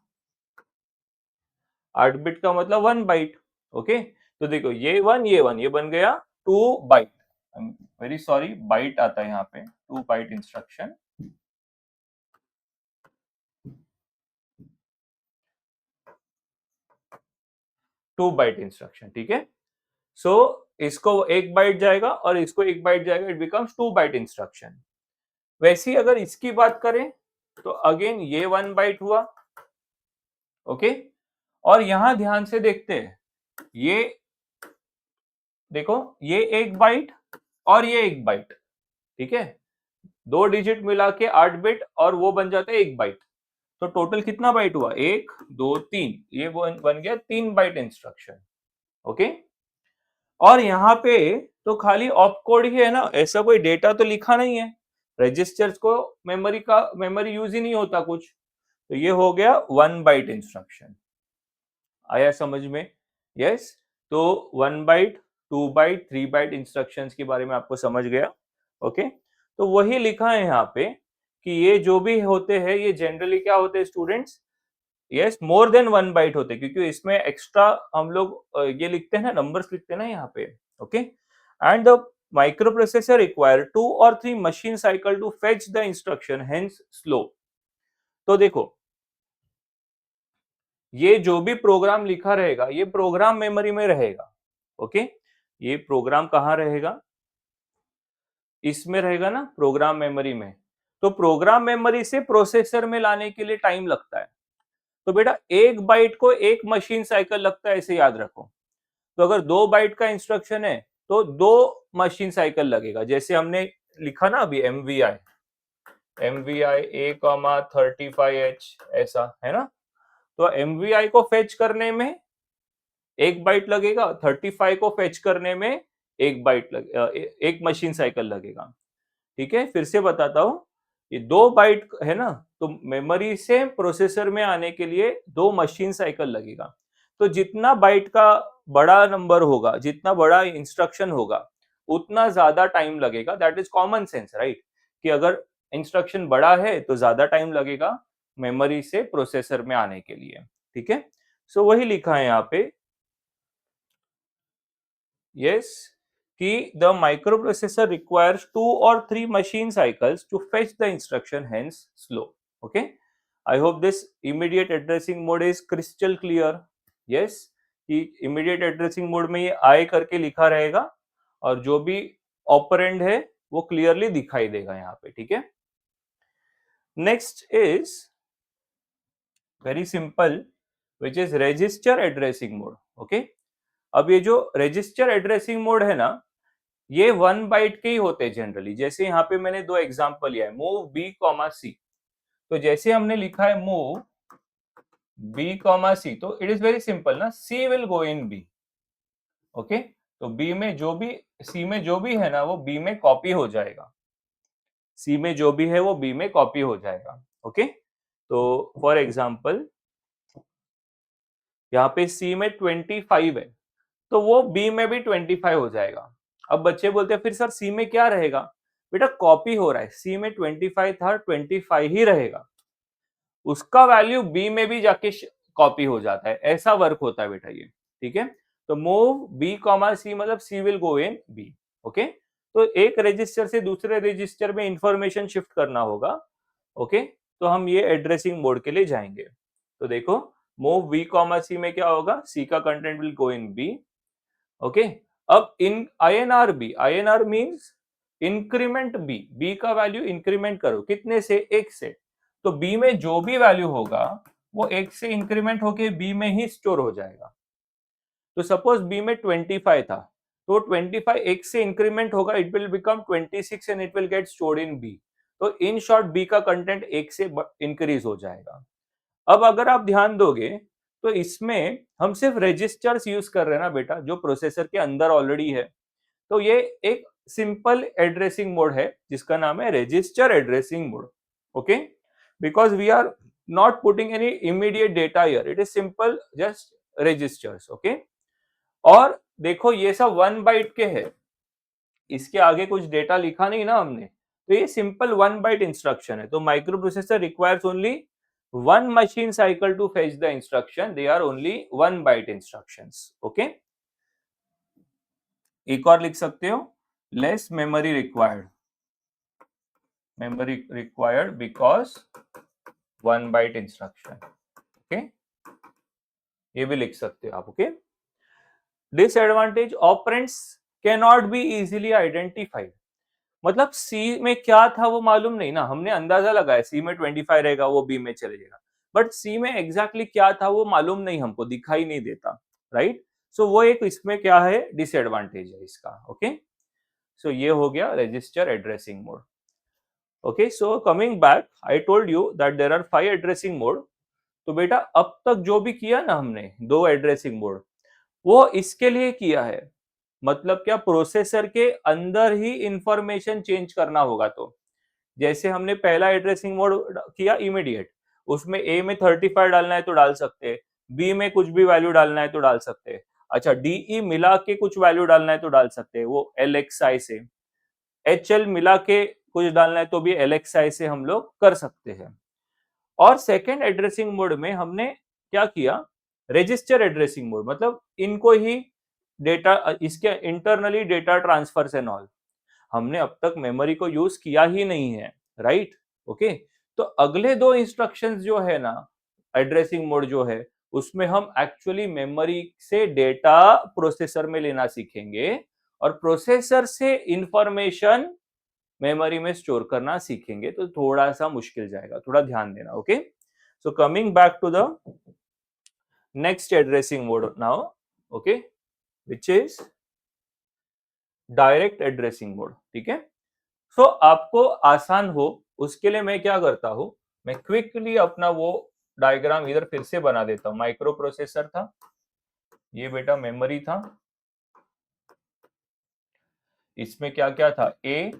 8 बिट का मतलब 1 बाइट। ओके, तो देखो ये बन गया 2 बाइट। वेरी सॉरी, बाइट आता है यहाँ पे, 2 बाइट इंस्ट्रक्शन। 2 बाइट इंस्ट्रक्शन, ठीक है। सो इसको 1 बाइट जाएगा और इसको 1 बाइट जाएगा, इट बिकम्स 2 बाइट इंस्ट्रक्शन। वैसे ही अगर इसकी बात करें तो अगेन ये 1 बाइट हुआ। ओके, और यहां ध्यान से देखते हैं, ये देखो, ये 1 बाइट और ये 1 बाइट। ठीक है, 2 डिजिट मिला के 8 बिट, और वो बन जाता है 1 बाइट। तो टोटल कितना बाइट हुआ? 1 2 3, ये बन गया 3 बाइट इंस्ट्रक्शन। ओके, और यहाँ पे तो खाली ऑपकोड ही है ना, ऐसा कोई डेटा तो लिखा नहीं है, रजिस्टर्स को मेमोरी यूज ही नहीं होता कुछ। तो ये हो गया 1 बाइट इंस्ट्रक्शन। आया समझ में? यस, तो 1 बाइट, 2 बाइट, 3 बाइट इंस्ट्रक्शंस के बारे में आपको समझ गया। ओके, तो वही लिखा है यहाँ पे कि ये जो भी होते हैं ये जनरली क्या होते हैं students? Yes, more than 1 byte होते हैं, क्योंकि इसमें एक्स्ट्रा हम लोग ये लिखते हैं ना, नंबर्स लिखते हैं ना यहाँ पे। Okay, and the microprocessor require 2 और 3 machine cycle to fetch the instruction, hence slow. तो देखो, ये जो भी प्रोग्राम लिखा रहेगा ये प्रोग्राम मेमोरी में रहेगा। ओके, ये प्रोग्राम कहाँ रहेगा? इसमें रहेगा ना, प्रोग्राम मेमोरी में। तो प्रोग्राम मेमोरी से प्रोसेसर में लाने के लिए टाइम लगता है। तो बेटा 1 बाइट को 1 मशीन साइकिल लगता है, ऐसे याद रखो। तो अगर 2 बाइट का इंस्ट्रक्शन है तो 2 मशीन साइकिल लगेगा। जैसे हमने लिखा ना अभी MVI, MVI A,35H, ऐसा है ना। तो MVI को फेच करने में 1 बाइट लगेगा, 35 को फेच करने में 1 बाइट एक मशीन साइकिल लगेगा। ठीक है, फिर से बताता हूं, ये 2 बाइट है ना, तो मेमोरी से प्रोसेसर में आने के लिए 2 मशीन साइकिल लगेगा। तो जितना बाइट का बड़ा नंबर होगा, जितना बड़ा इंस्ट्रक्शन होगा, उतना ज्यादा टाइम लगेगा। That is common sense, right? कि अगर इंस्ट्रक्शन बड़ा है तो ज्यादा टाइम लगेगा मेमोरी से प्रोसेसर में आने के लिए। ठीक है, सो वही लिखा है यहाँ पे, yes, कि the microprocessor requires 2 or 3 machine cycles to fetch the instruction, hence slow. Okay, I hope this immediate addressing mode is crystal clear. Yes, कि immediate addressing mode में ये I करके लिखा रहेगा और जो भी ऑपरेंड है वो क्लियरली दिखाई देगा यहाँ पे। ठीक है, next is very simple, which is register addressing mode. Okay, अब ये जो रजिस्टर एड्रेसिंग मोड है ना, ये 1 बाइट के ही होते हैं जनरली। जैसे यहाँ पे मैंने 2 एग्जांपल लिया है, मूव बी कॉमा सी। तो जैसे हमने लिखा है मूव बी कॉमा सी, तो इट इज वेरी सिंपल ना, C will go in B. Okay, तो बी में जो भी, सी में जो भी है ना वो बी में कॉपी हो जाएगा। सी में जो भी है वो बी में कॉपी हो जाएगा। ओके, तो फॉर एग्जाम्पल यहाँ पे सी में 25 है, तो वो बी में भी 25 हो जाएगा। अब बच्चे बोलते हैं फिर सर सी में क्या रहेगा? बेटा कॉपी हो रहा है, सी में 25 था, 25 ही रहेगा, उसका वैल्यू बी में भी जाके कॉपी हो जाता है। ऐसा वर्क होता है बेटा ये। ठीक है, तो मूव बी कॉमा सी मतलब C will go in B. Okay, तो एक रजिस्टर से दूसरे रजिस्टर में इंफॉर्मेशन शिफ्ट करना होगा। ओके, तो हम ये एड्रेसिंग मोड के लिए जाएंगे। तो देखो, मूव बी कॉमा सी में क्या होगा, सी का content will go in B. Okay, अब in INR B, INR means increment B, B का वैल्यू इंक्रीमेंट करो, कितने से? 1 से। तो बी में जो भी वैल्यू होगा वो 1 से इंक्रीमेंट होके बी में ही स्टोर हो जाएगा। तो सपोज बी में 25 था, तो 25 1 से इंक्रीमेंट होगा, it will become 26 and it will get stored in B. तो इन शॉर्ट बी का कंटेंट 1 से इंक्रीज हो जाएगा। अब अगर आप ध्यान दोगे तो इसमें हम सिर्फ रजिस्टर्स यूज कर रहे हैं ना बेटा, जो प्रोसेसर के अंदर ऑलरेडी है। तो ये एक सिंपल एड्रेसिंग मोड है जिसका नाम है register addressing mode. Okay, because we are not putting any immediate data here, it is simple just registers. Okay, और देखो ये सब 1 बाइट के है, इसके आगे कुछ डेटा लिखा नहीं ना हमने, तो ये सिंपल 1 बाइट इंस्ट्रक्शन है। तो micro processor requires only 1 machine cycle to fetch the instruction, they are only 1 byte instructions. Okay, एक और लिख सकते हो, less memory required, memory required because 1 byte instruction. Okay, ये भी लिख सकते हो आप। Okay, disadvantage, operands can not be easily identified. मतलब सी में क्या था वो मालूम नहीं ना, हमने अंदाजा लगाया सी में 25 रहेगा वो बी में चले जाएगा, बट सी में एग्जैक्टली क्या था वो मालूम नहीं, हमको दिखाई नहीं देता, राइट? सो वो एक इसमें क्या है, डिसएडवांटेज है इसका। ओके, सो ये हो गया register addressing mode. Okay, so coming back, I told you that there are 5 addressing mode. तो बेटा अब तक जो भी किया ना हमने 2 एड्रेसिंग मोड, वो इसके लिए किया है, मतलब क्या, प्रोसेसर के अंदर ही इंफॉर्मेशन चेंज करना होगा। तो जैसे हमने पहला एड्रेसिंग मोड किया इमीडिएट, उसमें ए में 35 डालना है तो डाल सकते हैं, बी में कुछ भी वैल्यू डालना है तो डाल सकते हैं। अच्छा, डीई मिला के कुछ वैल्यू डालना है तो डाल सकते हैं, वो एलएक्सआई से। एचएल मिला के कुछ डालना है तो भी एलएक्सआई से हम लोग कर सकते हैं। और सेकेंड एड्रेसिंग मोड में हमने क्या किया, रजिस्टर एड्रेसिंग मोड, मतलब इनको ही डेटा, इसके internally data transfer and all, हमने अब तक मेमोरी को यूज किया ही नहीं है, राइट। ओके, तो अगले दो इंस्ट्रक्शंस जो है ना, एड्रेसिंग मोड जो है, उसमें हम एक्चुअली मेमोरी से डेटा प्रोसेसर में लेना सीखेंगे और प्रोसेसर से इंफॉर्मेशन मेमोरी में स्टोर करना सीखेंगे, तो थोड़ा सा मुश्किल जाएगा, थोड़ा ध्यान देना। Okay, so coming back to the next addressing mode now, okay, which is direct addressing mode. ठीक है, सो आपको आसान हो उसके लिए मैं क्या करता हूं, मैं क्विकली अपना वो डायग्राम इधर फिर से बना देता हूं। माइक्रो प्रोसेसर था, ये बेटा मेमोरी था, इसमें क्या क्या था, ए,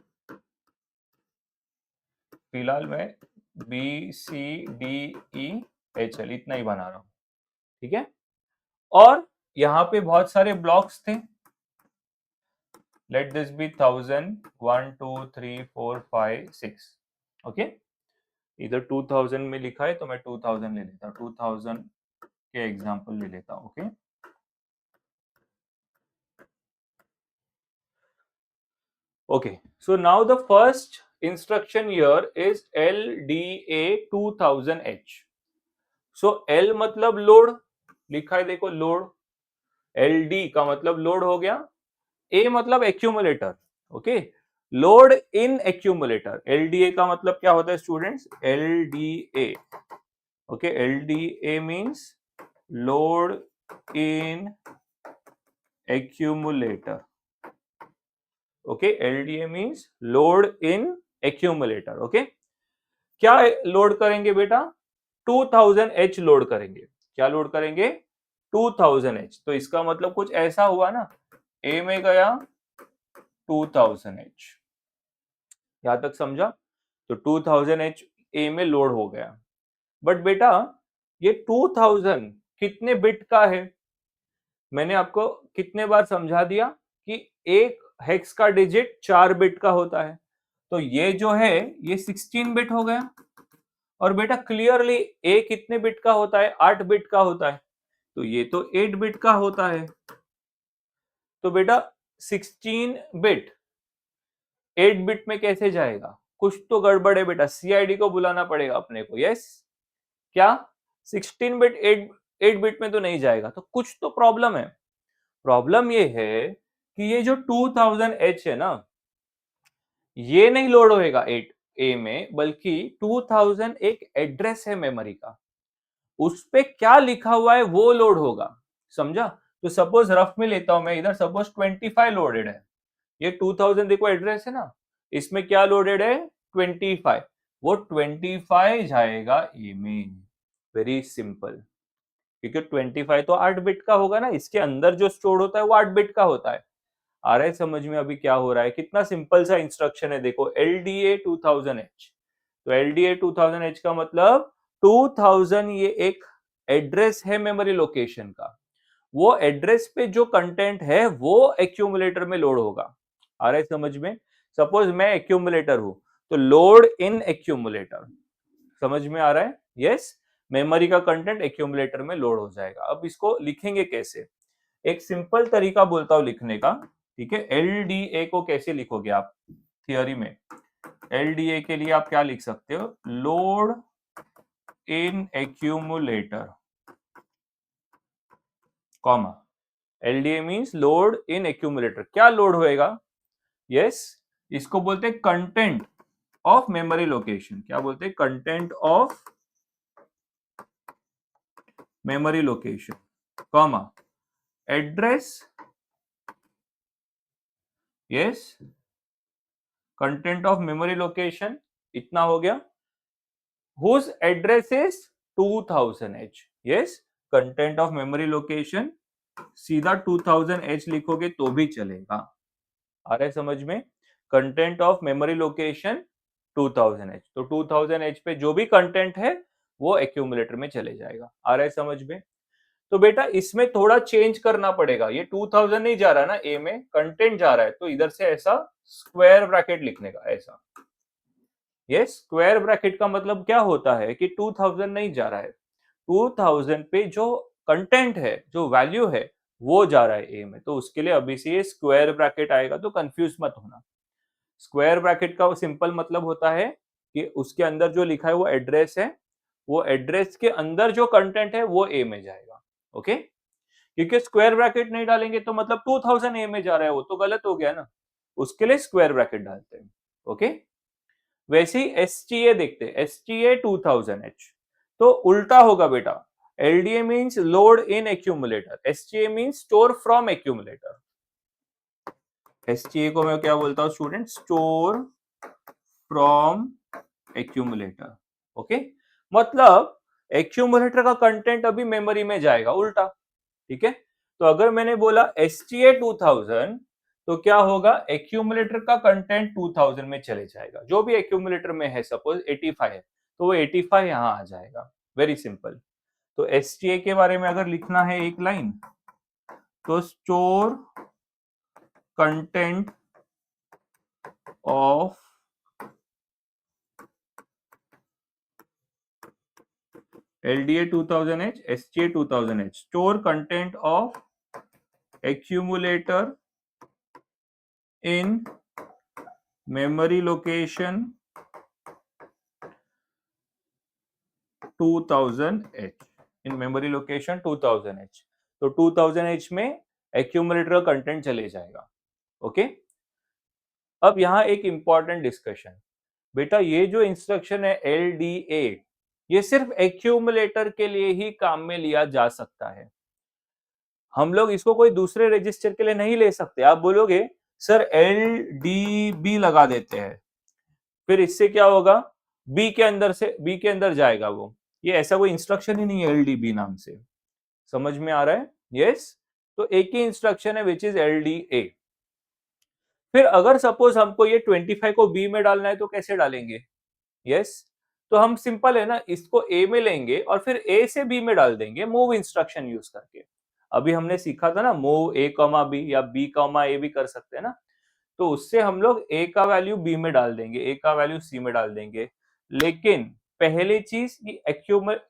फिलहाल मैं B C D E H L इतना ही बना रहा हूं। ठीक है, और यहाँ पे बहुत सारे ब्लॉक्स थे, लेट दिस बी 1000, 1 2 3 4 5 6। ओके, इधर 2000 में लिखा है तो मैं 2000 ले लेता हूँ, 2000 के एग्जांपल ले लेता हूँ। Okay, okay, so now the first instruction here is LDA 2000H। so L मतलब लोड, लिखा है देखो लोड, LD का मतलब लोड हो गया, A मतलब accumulator. Okay, load in accumulator, LDA का मतलब क्या होता है students, LDA, okay, LDA means load in accumulator. Okay, LDA means load in accumulator. Okay, क्या लोड करेंगे बेटा, 2000H लोड करेंगे। क्या लोड करेंगे, 2000H। तो इसका मतलब कुछ ऐसा हुआ ना, A में गया 2000H, यहां तक समझा, तो 2000H A में लोड हो गया। बट बेटा ये 2000 कितने बिट का है, मैंने आपको कितने बार समझा दिया कि एक हेक्स का डिजिट 4 बिट का होता है, तो ये जो है ये 16 बिट हो गया। और बेटा क्लियरली ए कितने बिट का होता है, 8 बिट का होता है, तो ये तो 8 बिट का होता है। तो बेटा 16 बिट 8 बिट में कैसे जाएगा, कुछ तो गड़बड़ है बेटा, सीआईडी को बुलाना पड़ेगा अपने को। यस, क्या 16 बिट 8 बिट में तो नहीं जाएगा, तो कुछ तो प्रॉब्लम है। प्रॉब्लम ये है कि ये जो 2000H है ना, ये नहीं लोड होएगा 8 ए में, बल्कि 2000 एक एड्रेस है मेमोरी का, उस पे क्या लिखा हुआ है वो लोड होगा, समझा। तो सपोज रफ में लेता हूं मैं, इधर सपोज 25 लोडेड है, ये 2000 देखो एड्रेस है ना, इसमें क्या लोडेड है 25, वो 25 जाएगा ए में। वेरी सिंपल, क्योंकि 25 तो 8 बिट का होगा ना, इसके अंदर जो स्टोर होता है वो 8 बिट का होता है। आ रहा है समझ में अभी क्या हो रहा है, कितना सिंपल सा इंस्ट्रक्शन है, देखो LDA 2000H। तो LDA 2000H का मतलब 2000 ये एक एड्रेस है मेमोरी लोकेशन का, वो एड्रेस पे जो कंटेंट है वो एक्यूमुलेटर में लोड होगा। आ रहा है समझ में, सपोज मैं एक्यूमुलेटर हूं, तो लोड इन एक्यूमुलेटर, समझ में आ रहा है। यस, मेमोरी का कंटेंट एक्यूमुलेटर में लोड हो जाएगा। अब इसको लिखेंगे कैसे, एक सिंपल तरीका बोलता हूं लिखने का। ठीक है, LDA को कैसे लिखोगे आप थियोरी में, LDA के लिए आप क्या लिख सकते हो, load in accumulator, comma, LDA means load in accumulator. क्या लोड होएगा, यस, इसको बोलते हैं कंटेंट ऑफ मेमोरी लोकेशन। क्या बोलते हैं, content of memory location, comma, address, yes, content of memory location, इतना हो गया, whose address is 2000H। yes, content of memory location, सीधा 2000H लिखोगे तो भी चलेगा। आ रहा है समझ में, content of memory location 2000H, तो 2000H पे जो भी कंटेंट है वो एक्यूमुलेटर में चले जाएगा। आ रहा है समझ में। तो बेटा इसमें थोड़ा चेंज करना पड़ेगा, ये 2000 नहीं जा रहा ना ए में, कंटेंट जा रहा है, तो इधर से ऐसा स्क्वायर ब्रैकेट लिखने का ऐसा। ये स्क्वायर ब्रैकेट का मतलब क्या होता है कि 2000 नहीं जा रहा है, 2000 पे जो कंटेंट है, जो वैल्यू है, वो जा रहा है ए में, तो उसके लिए अभी से ये स्क्वायर ब्रैकेट आएगा, तो कंफ्यूज मत होना। स्क्वायर ब्रैकेट का सिंपल मतलब होता है कि उसके अंदर जो लिखा है वो एड्रेस है, वो एड्रेस के अंदर जो कंटेंट है वो ए में जाएगा। ओके, क्योंकि स्क्वायर ब्रैकेट नहीं डालेंगे तो मतलब 2000 ए में जा रहा है, वो तो गलत हो गया ना, उसके लिए स्क्वायर ब्रैकेट डालते हैं। ओके, वैसे ही एसटीए देखते हैं, एसटीए 2000H तो उल्टा होगा बेटा, LDA means load in accumulator, STA means store from accumulator. STA को मैं क्या बोलता हूं student, store from accumulator. Okay, मतलब एक्यूमुलेटर का कंटेंट अभी मेमोरी में जाएगा उल्टा। ठीक है, तो अगर मैंने बोला एसटीए 2000 तो क्या होगा, एक्यूमुलेटर का कंटेंट 2000 में चले जाएगा, जो भी एक्यूमुलेटर में है, सपोज 85 है तो वो 85 यहां आ जाएगा। Very simple. तो एसटीए के बारे में अगर लिखना है एक लाइन, तो store content of LDA 2000H, STA 2000H, store content of accumulator in memory location 2000H, in memory location 2000H, तो 2000H में accumulator का कंटेंट चले जाएगा। ओके, अब यहाँ एक इंपॉर्टेंट डिस्कशन, बेटा ये जो इंस्ट्रक्शन है LDA, ये सिर्फ एक्यूमुलेटर के लिए ही काम में लिया जा सकता है, हम लोग इसको कोई दूसरे रजिस्टर के लिए नहीं ले सकते। आप बोलोगे सर LDB लगा देते हैं, फिर इससे क्या होगा, बी के अंदर से बी के अंदर जाएगा वो, ये ऐसा कोई इंस्ट्रक्शन ही नहीं है LDB नाम से, समझ में आ रहा है? यस, तो एक ही इंस्ट्रक्शन है विच इज LDA। फिर अगर सपोज हमको ये 25 को बी में डालना है तो कैसे डालेंगे? यस, तो हम सिंपल है ना, इसको ए में लेंगे और फिर ए से बी में डाल देंगे मूव इंस्ट्रक्शन यूज करके। अभी हमने सीखा था ना मूव ए कॉमा बी या बी कॉमा ए भी कर सकते हैं ना, तो उससे हम लोग ए का वैल्यू बी में डाल देंगे, ए का वैल्यू सी में डाल देंगे। लेकिन पहले चीज कि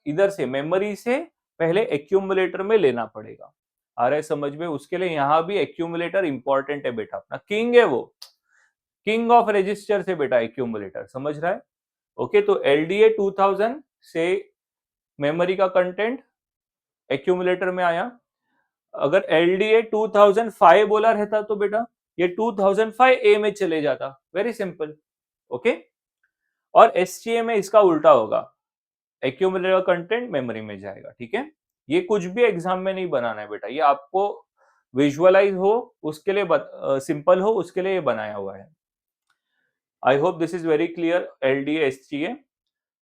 इधर से मेमोरी से पहले एक्यूमुलेटर में लेना पड़ेगा। आ रहा है समझ में? उसके लिए यहाँ भी एक्यूमुलेटर इंपॉर्टेंट है बेटा, अपना किंग है वो, किंग ऑफ रजिस्टर से बेटा एक्यूमुलेटर, समझ रहा है? ओके, तो LDA 2000 से मेमोरी का कंटेंट एक्यूमुलेटर में आया। अगर LDA 2005 बोला रहता तो बेटा ये 2005 ए में चले जाता। Very simple. ओके, और STA में इसका उल्टा होगा, एक्यूमुलेटर का कंटेंट मेमोरी में जाएगा। ठीक है, ये कुछ भी एग्जाम में नहीं बनाना है बेटा, ये आपको विजुअलाइज हो उसके लिए सिंपल हो उसके लिए ये बनाया हुआ है। आई hope this is very clear. LDA STA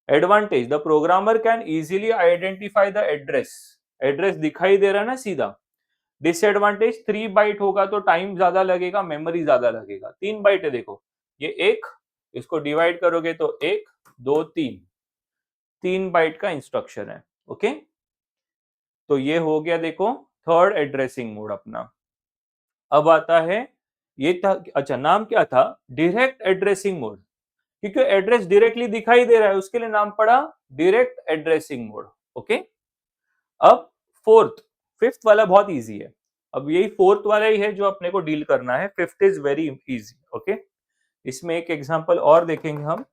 advantage, the programmer can easily identify the address, address दिखाई दे रहा है ना सीधा। डिसएडवांटेज 3 बाइट होगा तो टाइम ज्यादा लगेगा, मेमोरी ज्यादा लगेगा। 3 बाइट है देखो, ये एक, इसको डिवाइड करोगे तो 1 2 3, 3 बाइट का इंस्ट्रक्शन है। ओके, तो ये हो गया देखो थर्ड एड्रेसिंग मोड अपना। अब आता है ये था, अच्छा नाम क्या था, डायरेक्ट एड्रेसिंग मोड, क्योंकि एड्रेस डायरेक्टली दिखाई दे रहा है उसके लिए नाम पड़ा डायरेक्ट एड्रेसिंग मोड। ओके, अब फिफ्थ वाला बहुत इजी है, अब यही फोर्थ वाला ही है जो अपने को डील करना है। Fifth is very easy. Okay, इसमें एक एग्जांपल और देखेंगे हम,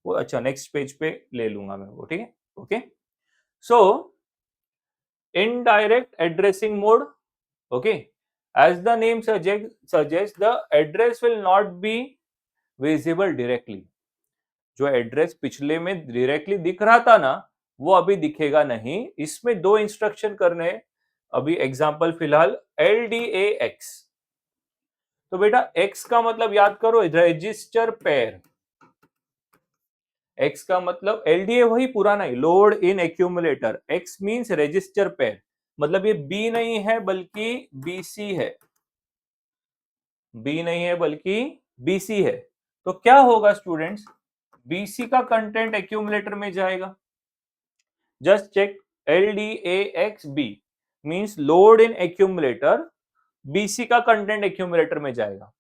वो अच्छा नेक्स्ट पेज पे ले लूंगा मैं वो, ठीक है। Okay, so indirect addressing mode, okay, as the name suggests the address will not be visible directly, जो एड्रेस पिछले में डायरेक्टली दिख रहा था ना वो अभी दिखेगा नहीं। इसमें दो इंस्ट्रक्शन करने, अभी एग्जांपल फिलहाल LDAX, तो बेटा X का मतलब याद करो रजिस्टर पेयर, X का मतलब LDA वही पुराना ही, load in accumulator, X means register pair, मतलब ये B नहीं है बल्कि BC है, B नहीं है बल्कि BC है। तो क्या होगा स्टूडेंट्स, BC का कंटेंट एक्यूमुलेटर में जाएगा। Just check LDAX B means load in accumulator, BC का कंटेंट एक्यूमुलेटर में जाएगा।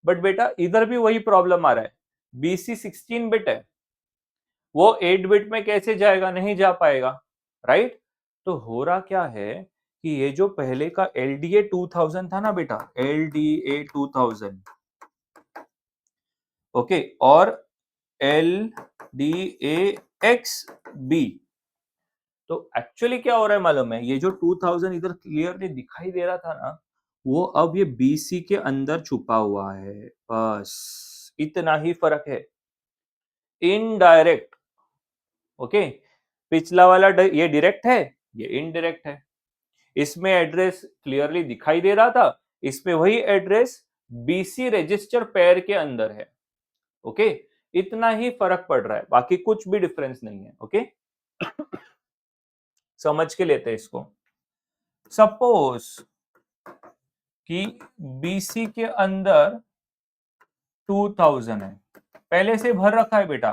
बट बेटा इधर भी वही प्रॉब्लम आ रहा है, बीसी 16 बिट है, वो 8 बिट में कैसे जाएगा, नहीं जा पाएगा, राइट। तो हो रहा क्या है कि ये जो पहले का LDA 2000 था ना बेटा, LDA 2000, ओके, और LDAXB, तो एक्चुअली क्या हो रहा है मालूम है, ये जो 2000 इधर क्लियरली दिखाई दे रहा था ना, वो अब ये BC के अंदर छुपा हुआ है, बस इतना ही फर्क है, इनडायरेक्ट। ओके, पिछला वाला ये डायरेक्ट है, ये इनडायरेक्ट है। इसमें एड्रेस क्लियरली दिखाई दे रहा था, इसमें वही एड्रेस BC रजिस्टर पेयर के अंदर है। ओके, इतना ही फर्क पड़ रहा है, बाकी कुछ भी डिफरेंस नहीं है। ओके, समझ के लेते हैं इसको। सपोज कि BC के अंदर 2000 है, पहले से भर रखा है बेटा,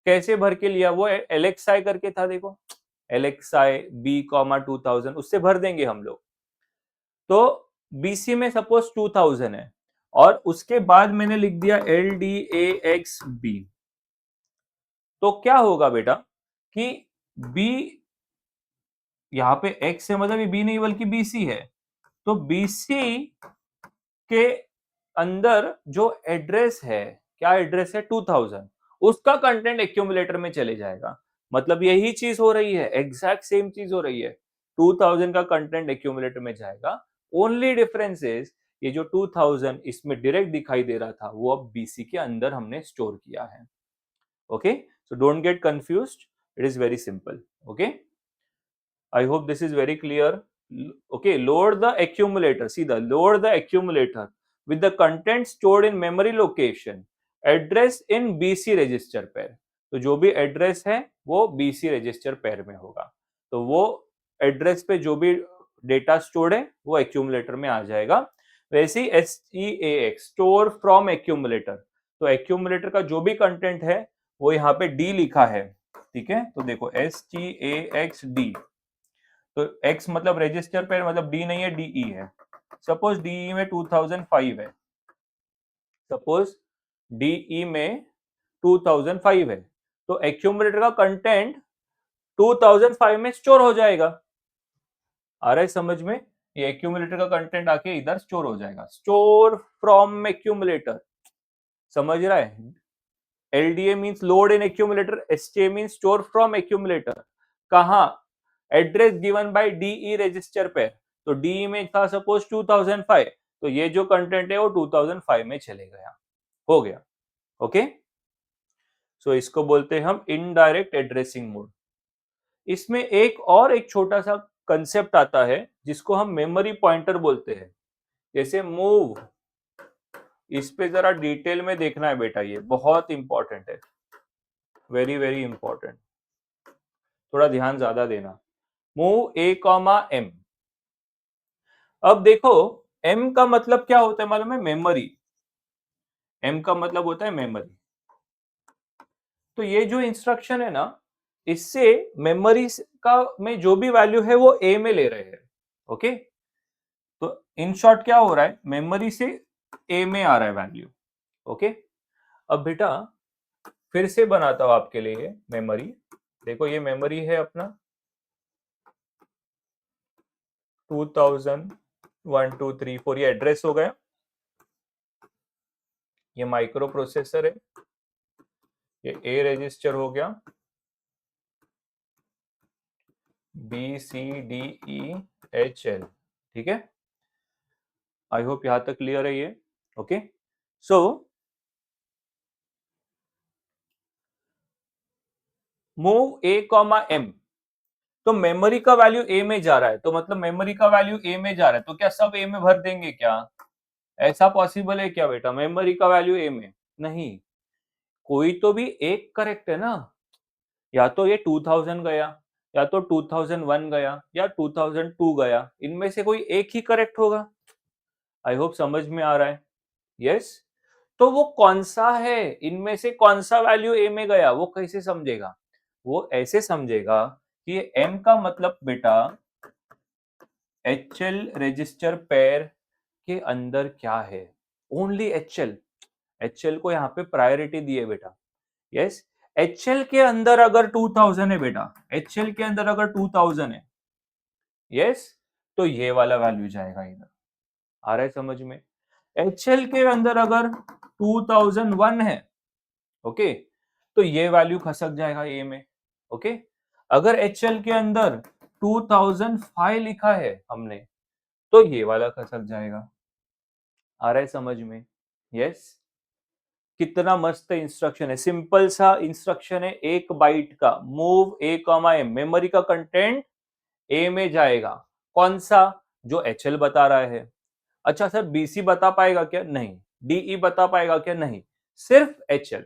कैसे भर के लिया, वो LXI करके था, देखो LXI B, 2000, उससे भर देंगे हम लोग। तो BC में सपोज 2000 है, और उसके बाद मैंने लिख दिया LDAXB, तो क्या होगा बेटा कि B, यहां पे X है मतलब ये B नहीं बल्कि BC है, तो BC के अंदर जो एड्रेस है, क्या एड्रेस है, 2000, उसका कंटेंट एक्यूमुलेटर में चले जाएगा। मतलब यही चीज हो रही है, एग्जैक्ट सेम चीज हो रही है, 2000 का कंटेंट एक्यूमुलेटर में जाएगा। ओनली डिफरेंस इज ये जो 2000 इसमें डायरेक्ट दिखाई दे रहा था, वो अब BC के अंदर हमने स्टोर किया है। Okay, so don't get confused, it is very simple. Okay, I hope this is very clear. Okay, load the accumulator. See, the load the accumulator with the content stored in memory location, address in BC register pair. तो जो भी address है वो BC register pair में होगा, तो वो address पे जो भी डेटा स्टोर्ड है वो एक्यूमुलेटर में आ जाएगा। वैसे ही STAX, स्टोर फ्रॉम एक्यूमुलेटर, तो एक्यूमुलेटर का जो भी कंटेंट है वो यहाँ पे D लिखा है, ठीक है। तो देखो STAXD, तो X मतलब रजिस्टर पेयर, मतलब D नहीं है, DE है। सपोज DE में 2005 है, सपोज DE में 2005 है, तो एक्यूमुलेटर का कंटेंट 2005 में स्टोर हो जाएगा। आ रहा है समझ में, ये एक्यूमुलेटर का कंटेंट आके इधर स्टोर हो जाएगा, स्टोर फ्रॉम एक्यूमुलेटर, समझ रहा है। LDA means load in accumulator, STA means store from accumulator. कहां, address given by DE register पे, तो DE में था सपोज 2005, तो ये जो कंटेंट है वो 2005 में चले गया, हो गया। ओके, सो इसको बोलते हैं हम इनडायरेक्ट एड्रेसिंग मोड। इसमें एक छोटा सा कंसेप्ट आता है जिसको हम मेमोरी पॉइंटर बोलते हैं, जैसे मूव, इस पे जरा डिटेल में देखना है बेटा, ये बहुत इंपॉर्टेंट है, वेरी वेरी इंपॉर्टेंट, थोड़ा ध्यान ज्यादा देना। मूव A, M, अब देखो M का मतलब क्या होता है मालूम है, मेमोरी। M का मतलब होता है मेमोरी। तो ये जो इंस्ट्रक्शन है ना, इससे मेमोरी का में जो भी वैल्यू है वो A में ले रहे हैं। ओके, तो इन शॉर्ट क्या हो रहा है, मेमोरी से A में आ रहा है वैल्यू। ओके, अब बेटा फिर से बनाता हूं आपके लिए मेमोरी। देखो ये मेमोरी है अपना 2000, 1 2 3 4, ये एड्रेस हो गया, ये माइक्रो प्रोसेसर है, ये A रजिस्टर हो गया, BCDEHL, ठीक है। आई होप यहां तक क्लियर है ये। Okay, so move A, M, तो मेमोरी का वैल्यू A में जा रहा है, तो मतलब मेमोरी का वैल्यू A में जा रहा है, तो क्या सब A में भर देंगे क्या, ऐसा पॉसिबल है क्या बेटा, मेमोरी का वैल्यू A में नहीं, कोई तो भी एक करेक्ट है ना, या तो ये 2000 गया, या तो 2001 गया, या 2002 गया, इनमें से कोई एक ही करेक्ट होगा। आई होप समझ में आ रहा है, यस। तो वो कौन सा है, इनमें से कौन सा वैल्यू A में गया, वो कैसे समझेगा, वो ऐसे समझेगा कि M का मतलब बेटा HL रजिस्टर पेयर के अंदर क्या है, ओनली HL को यहाँ पे प्रायोरिटी दी है बेटा। यस, HL के अंदर अगर 2000 है बेटा, HL के अंदर अगर 2000 है, यस, तो ये वाला वैल्यू जाएगा इधर। आ रहा है समझ में? HL के अंदर अगर 2001 है, ओके, तो ये वैल्यू खसक जाएगा ए में। ओके, अगर HL के अंदर 2005 लिखा है हमने, तो ये वाला खसक जाएगा। आ रहा है समझ में? यस, कितना मस्त इंस्ट्रक्शन है, सिंपल सा इंस्ट्रक्शन है, एक बाइट का, move A comma M, memory का कंटेंट ए में जाएगा। कौन सा? जो HL बता रहा है। अच्छा सर, BC बता पाएगा क्या? नहीं। DE बता पाएगा क्या? नहीं, सिर्फ HL।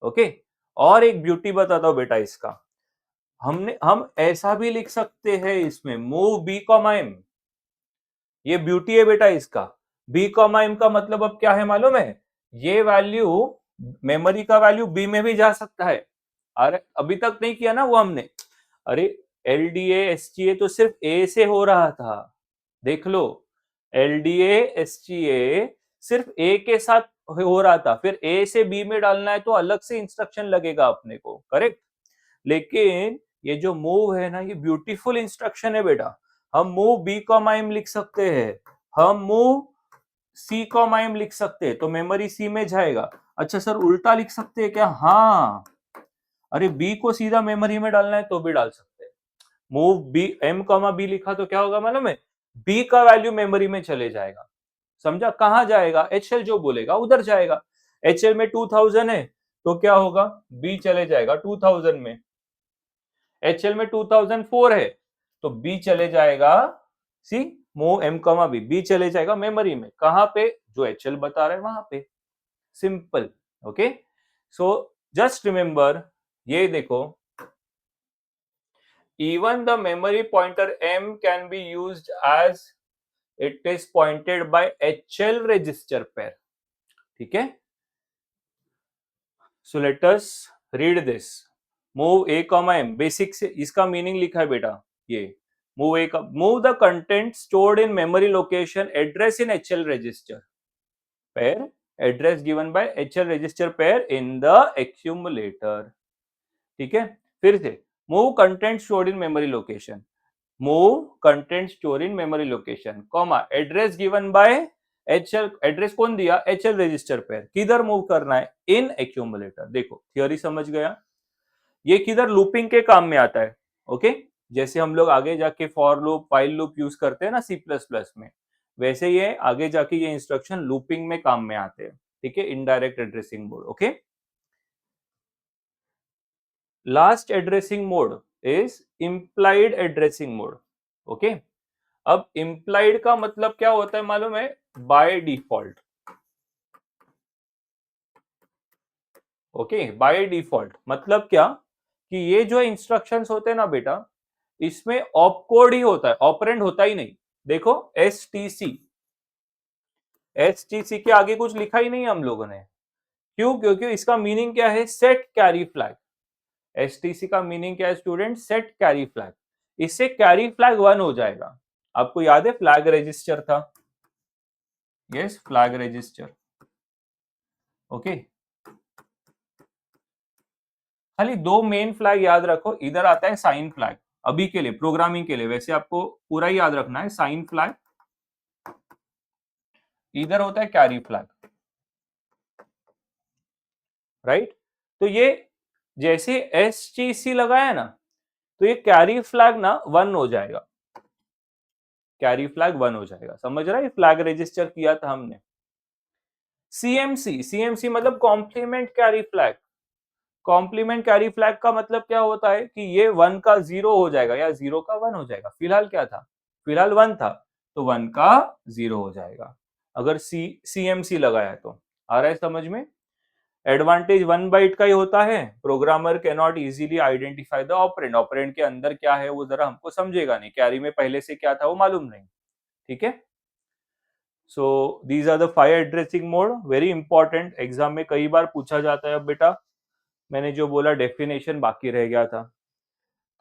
ओके, और एक ब्यूटी बताता हूं बेटा इसका, हम ऐसा भी लिख सकते हैं इसमें, मूव बी कॉमा एम। ये ब्यूटी है बेटा इसका। बी कॉमा एम का मतलब अब क्या है मालूम है? ये वैल्यू, मेमोरी का वैल्यू बी में भी जा सकता है। अरे अभी तक नहीं किया ना वो हमने। अरे LDA SGA तो सिर्फ ए से हो रहा था, देख लो, LDA SGA सिर्फ ए के साथ हो रहा था, फिर ए से बी में डालना है तो अलग से इंस्ट्रक्शन लगेगा अपने को, करेक्ट। लेकिन ये जो मूव है ना, ये ब्यूटीफुल इंस्ट्रक्शन है बेटा। हम मूव बी कॉमा एम लिख सकते हैं, हम मूव सी कॉमा एम लिख सकते हैं, तो मेमोरी सी में जाएगा। अच्छा सर, उल्टा लिख सकते हैं क्या? हाँ, अरे बी को सीधा मेमोरी में डालना है तो भी डाल सकते हैं। Move B M comma B लिखा तो क्या होगा मालूम है? बी का वैल्यू मेमोरी में चले जाएगा। समझा? कहां जाएगा? HL जो बोलेगा उधर जाएगा। HL में 2000 है तो क्या होगा? बी चले जाएगा 2000 में। HL में 2004 है तो बी चले जाएगा, C, move M comma B, B चले जाएगा मेमोरी में। कहां पे? जो HL बता रहा है वहां पे। Simple. Okay, so just remember, ये देखो, even the memory pointer m can be used as it is pointed by HL register pair. ठीक है, so let us read this. move a comma m, basic से इसका meaning लिखा है बेटा, ये move the content stored in memory location address in HL register pair, address given by HL register pair in the accumulator. ठीक है, फिर से move content stored in memory location, move content store in memory location, comma address given by HL, address कौन दिया? HL register pair. किधर move करना है? इन accumulator. देखो थियोरी समझ गया, ये किधर? लूपिंग के काम में आता है। ओके, जैसे हम लोग आगे जाके for loop, while loop use करते हैं ना C++ में, वैसे ये आगे जाके ये इंस्ट्रक्शन लूपिंग में काम में आते हैं। ठीक है, indirect addressing mode. Okay, last addressing mode is implied addressing mode. Okay, अब इम्प्लाइड का मतलब क्या होता है मालूम है? By default. Okay, by default मतलब क्या? कि ये जो इंस्ट्रक्शंस होते हैं ना बेटा, इसमें ऑपकोड ही होता है, ऑपरेंड होता ही नहीं। देखो एसटीसी के आगे कुछ लिखा ही नहीं हम लोगों ने। क्यों? क्योंकि इसका मीनिंग क्या है? Set carry flag. एसटीसी का मीनिंग क्या है स्टूडेंट? Set carry flag. इससे कैरी फ्लैग 1 हो जाएगा। आपको याद है फ्लैग रजिस्टर था? Yes, flag register. ओके, खाली दो मेन फ्लैग याद रखो, इधर आता है साइन फ्लैग, अभी के लिए प्रोग्रामिंग के लिए, वैसे आपको पूरा ही याद रखना है। साइन फ्लैग, इधर होता है कैरी फ्लैग, राइट। तो ये जैसे एसटीसी लगाया ना, तो ये कैरी फ्लैग ना 1 हो जाएगा, कैरी फ्लैग 1 हो जाएगा। समझ रहा है? फ्लैग रजिस्टर किया था हमने। सीएमसी मतलब complement carry flag. Complement carry flag का मतलब क्या होता है? कि ये 1 का 0 हो जाएगा या 0 का 1 हो जाएगा। फिलहाल क्या था? फिलहाल 1 था, तो 1 का 0 हो जाएगा अगर सीएमसी लगाया तो। आ रहा है समझ में? एडवांटेज 1 बाइट का ही होता है। Programmer can not easily identify the operand, operand के अंदर क्या है वो जरा हमको समझेगा नहीं, कैरी में पहले से क्या था वो मालूम नहीं। ठीक है, so these are the 5 addressing mode, very important, exam में कई बार पूछा जाता है। अब बेटा मैंने जो बोला डेफिनेशन बाकी रह गया था,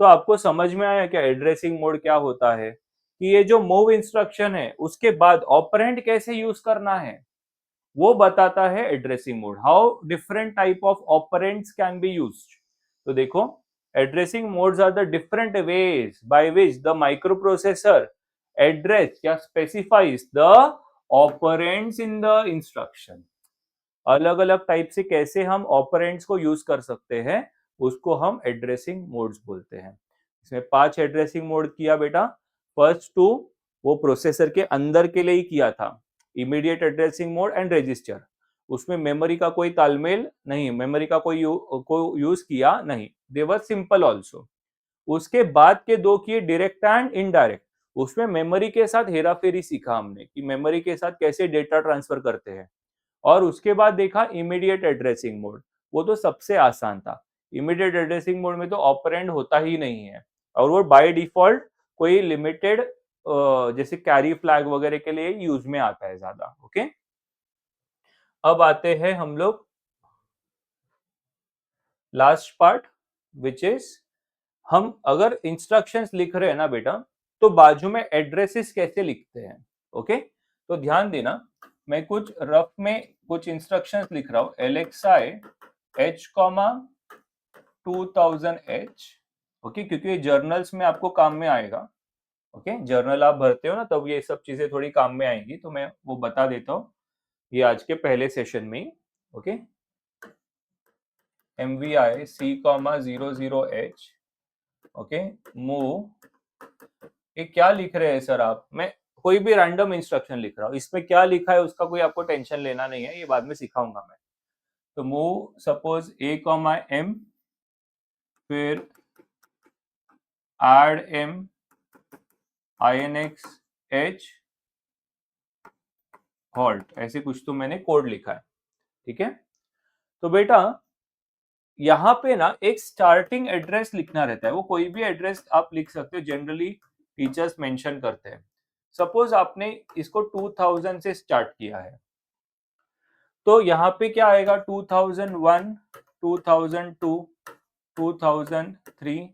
तो आपको समझ में आया क्या एड्रेसिंग मोड क्या होता है? कि ये जो मूव इंस्ट्रक्शन है उसके बाद ऑपरेंड कैसे यूज करना है वो बताता है addressing mode. How different type of operands can be used. तो देखो, addressing modes are the different ways by which the microprocessor address या specifies the operands in the instruction. अलग अलग टाइप से कैसे हम ऑपरेंड्स को यूज कर सकते हैं उसको हम एड्रेसिंग मोड्स बोलते हैं। इसमें 5 एड्रेसिंग मोड किया बेटा। फर्स्ट 2 वो प्रोसेसर के अंदर के लिए ही किया था, immediate addressing mode and register. उसमें मेमोरी का कोई तालमेल नहीं, मेमोरी का कोई यूज किया नहीं, दे वर सिंपल ऑल्सो। उसके बाद के 2 किए डायरेक्ट एंड इनडायरेक्ट। उसमें मेमोरी के साथ हेराफेरी सीखा हमने कि मेमोरी के साथ कैसे डेटा ट्रांसफर करते हैं। और उसके बाद देखा इमीडिएट एड्रेसिंग मोड, वो तो सबसे आसान था। इमीडिएट एड्रेसिंग मोड में तो ऑपरेंड होता ही नहीं है और वो बाय डिफॉल्ट कोई लिमिटेड जैसे कैरी फ्लैग वगैरह के लिए यूज में आता है ज्यादा। ओके, अब आते हैं हम लोग लास्ट पार्ट विच इज, हम अगर इंस्ट्रक्शंस लिख रहे हैं ना बेटा तो बाजू में एड्रेसेस कैसे लिखते हैं। ओके, तो ध्यान देना, मैं कुछ रफ में कुछ इंस्ट्रक्शंस लिख रहा हूं। LXI H, 2000H। ओके, क्योंकि ये जर्नल्स में आपको काम में आएगा। ओके, जर्नल आप भरते हो ना तब ये सब चीजें थोड़ी काम में आएंगी, तो मैं वो बता देता हूँ ये आज के पहले सेशन में ही। Okay, MVI C, 00H। Okay, move, ये क्या लिख रहे हैं सर आप? मैं कोई भी रैंडम इंस्ट्रक्शन लिख रहा हूँ, इसमें क्या लिखा है उसका कोई आपको टेंशन लेना नहीं है, ये बाद में सिखाऊंगा मैं। तो मूव सपोज A, M, फिर add M INX H halt, ऐसे कुछ तो मैंने कोड लिखा है। ठीक है, तो बेटा यहाँ पे ना एक स्टार्टिंग एड्रेस लिखना रहता है। वो कोई भी एड्रेस आप लिख सकते हो, जनरली टीचर्स मेंशन करते हैं। सपोज आपने इसको 2000 से स्टार्ट किया है, तो यहाँ पे क्या आएगा? 2001, 2002, 2003,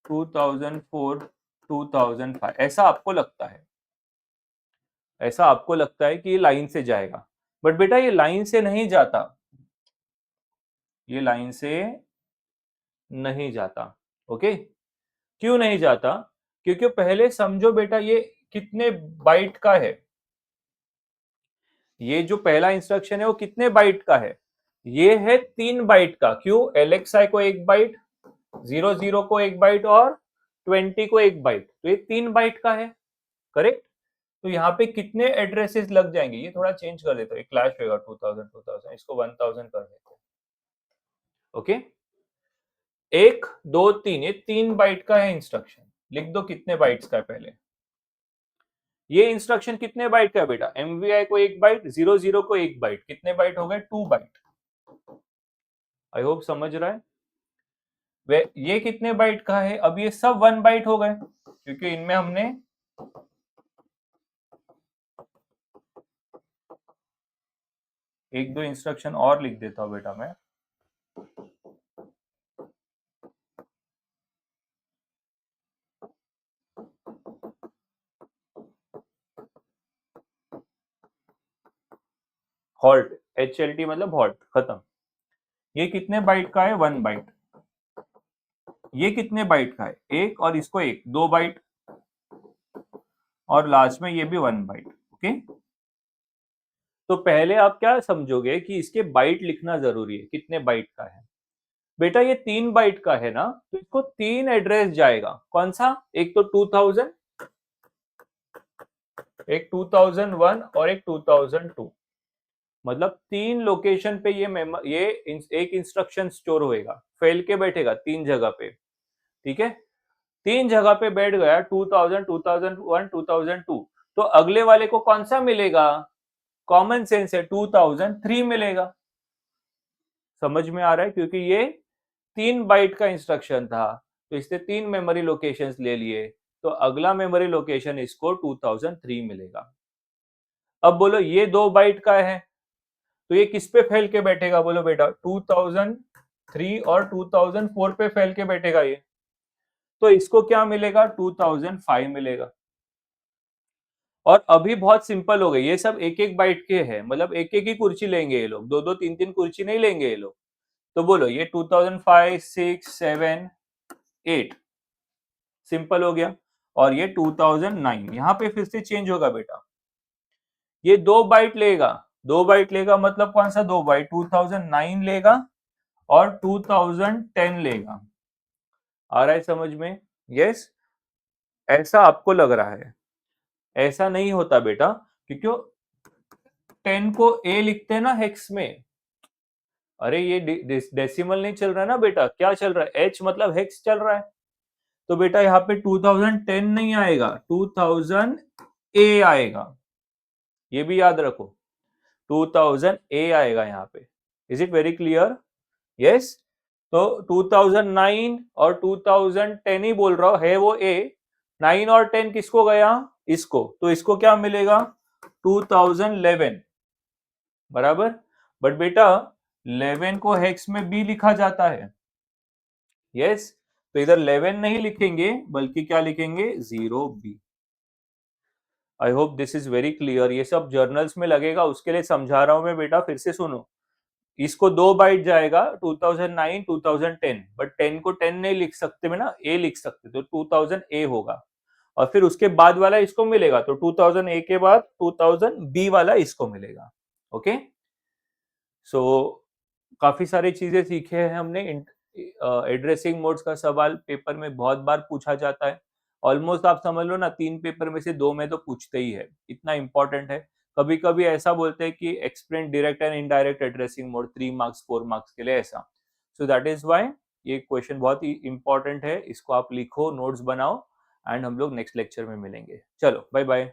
2004, 2005, ऐसा आपको लगता है, ऐसा आपको लगता है कि ये लाइन से जाएगा। बट बेटा ये लाइन से नहीं जाता, ये लाइन से नहीं जाता। ओके, क्यों नहीं जाता? क्योंकि पहले समझो बेटा ये कितने बाइट का है। ये जो पहला इंस्ट्रक्शन है वो कितने बाइट का है? ये है 3 बाइट का। क्यों? LXI को 1 बाइट, 00 को 1 बाइट और 20 को 1 बाइट, तो ये 3 बाइट का है। करेक्ट? तो यहाँ पे कितने एड्रेसेस लग जाएंगे? ये थोड़ा चेंज कर देते हैं, क्लैश होगा। 2000 2000, इसको 1000 कर देते हैं। ओके, 1 2 3, ये 3 बाइट का है इंस्ट्रक्शन। लिख दो कितने बाइट्स का है पहले। ये इंस्ट्रक्शन कितने बाइट का है बेटा? MVI को 1 बाइट, 00 को 1 बाइट, कितने बाइट हो गए? 2 बाइट। आई होप समझ रहा है। वे ये कितने बाइट का है? अब ये सब 1 बाइट हो गए, क्योंकि इनमें हमने एक दो इंस्ट्रक्शन और लिख देता हूं बेटा मैं। हॉल्ट, HLT मतलब हॉल्ट, खत्म। ये कितने बाइट का है? 1 बाइट। ये कितने बाइट का है? 1, और इसको 1, 2 बाइट, और लास्ट में ये भी 1 बाइट। ओके, तो पहले आप क्या समझोगे कि इसके बाइट लिखना जरूरी है, कितने बाइट का है। बेटा ये 3 बाइट का है ना, तो इसको 3 एड्रेस जाएगा। कौन सा? एक तो 2000, एक 2001 और एक 2002। मतलब 3 लोकेशन पे ये एक इंस्ट्रक्शन स्टोर होएगा, फैल के बैठेगा 3 जगह पे। ठीक है, 3 जगह पे बैठ गया, 2000, 2001, 2002। तो अगले वाले को कौन सा मिलेगा? कॉमन सेंस है, 2003 मिलेगा। समझ में आ रहा है? क्योंकि ये 3 बाइट का इंस्ट्रक्शन था, तो इससे 3 मेमोरी लोकेशंस ले लिए, तो अगला मेमोरी लोकेशन इसको 2003 मिलेगा। अब बोलो ये 2 बाइट का है, तो ये किस पे फैल के बैठेगा? बोलो बेटा 2003 और 2004 पे फैल के बैठेगा ये, तो इसको क्या मिलेगा? 2005 मिलेगा। और अभी बहुत सिंपल हो गई, ये सब एक एक बाइट के हैं, मतलब एक एक ही कुर्सी लेंगे ये लोग, दो दो तीन तीन कुर्सी नहीं लेंगे ये लोग। तो बोलो ये 2005, 6, 7, 8 सिंपल हो गया, और ये 2009 यहाँ पे फिर से चेंज होगा बेटा, ये 2 बाइट लेगा, 2 बाइट लेगा मतलब कौन सा 2 बाइट, 2009 लेगा और 2010 लेगा। आ रहा है समझ में? यस, ऐसा आपको लग रहा है, ऐसा नहीं होता बेटा, क्योंकि 10 को ए लिखते हैं ना हेक्स में। अरे ये डेसिमल नहीं चल रहा है ना बेटा, क्या चल रहा है, एच मतलब हेक्स चल रहा है। तो बेटा यहाँ पे 2010 नहीं आएगा, 2000 ए आएगा, ये भी याद रखो, 2000 ए आएगा यहाँ पे। Is it very clear? Yes. तो 2009 और 2010 ही बोल रहा हूं, है वो ए, 9 और 10 किसको गया, इसको, तो इसको क्या मिलेगा, 2011, बराबर। बट बेटा 11 को हेक्स में बी लिखा जाता है, यस। तो इधर 11 नहीं लिखेंगे बल्कि क्या लिखेंगे, 0B। I hope this is very clear, ये सब जर्नल्स में लगेगा, उसके लिए समझा रहा हूं मैं बेटा, फिर से सुनो। इसको 2 बाइट जाएगा 2009, 2010, बट 10 को 10 नहीं लिख सकते में ना, ए लिख सकते, तो 2000 ए होगा। और फिर उसके बाद वाला इसको मिलेगा, तो 2000 ए के बाद 2000 बी वाला इसको मिलेगा। ओके, सो काफी सारी चीजें सीखे हैं हमने। एड्रेसिंग मोड्स का सवाल पेपर में बहुत बार पूछा जाता है, ऑलमोस्ट आप समझ लो ना 3 पेपर में से 2 में तो पूछते ही है, इतना इंपॉर्टेंट है। कभी कभी ऐसा बोलते हैं कि explain direct and indirect addressing mode 3 marks 4 marks के लिए, ऐसा। सो दैट इज वाई ये क्वेश्चन बहुत ही इंपॉर्टेंट है, इसको आप लिखो, नोट्स बनाओ, एंड हम लोग नेक्स्ट लेक्चर में मिलेंगे। चलो बाय बाय।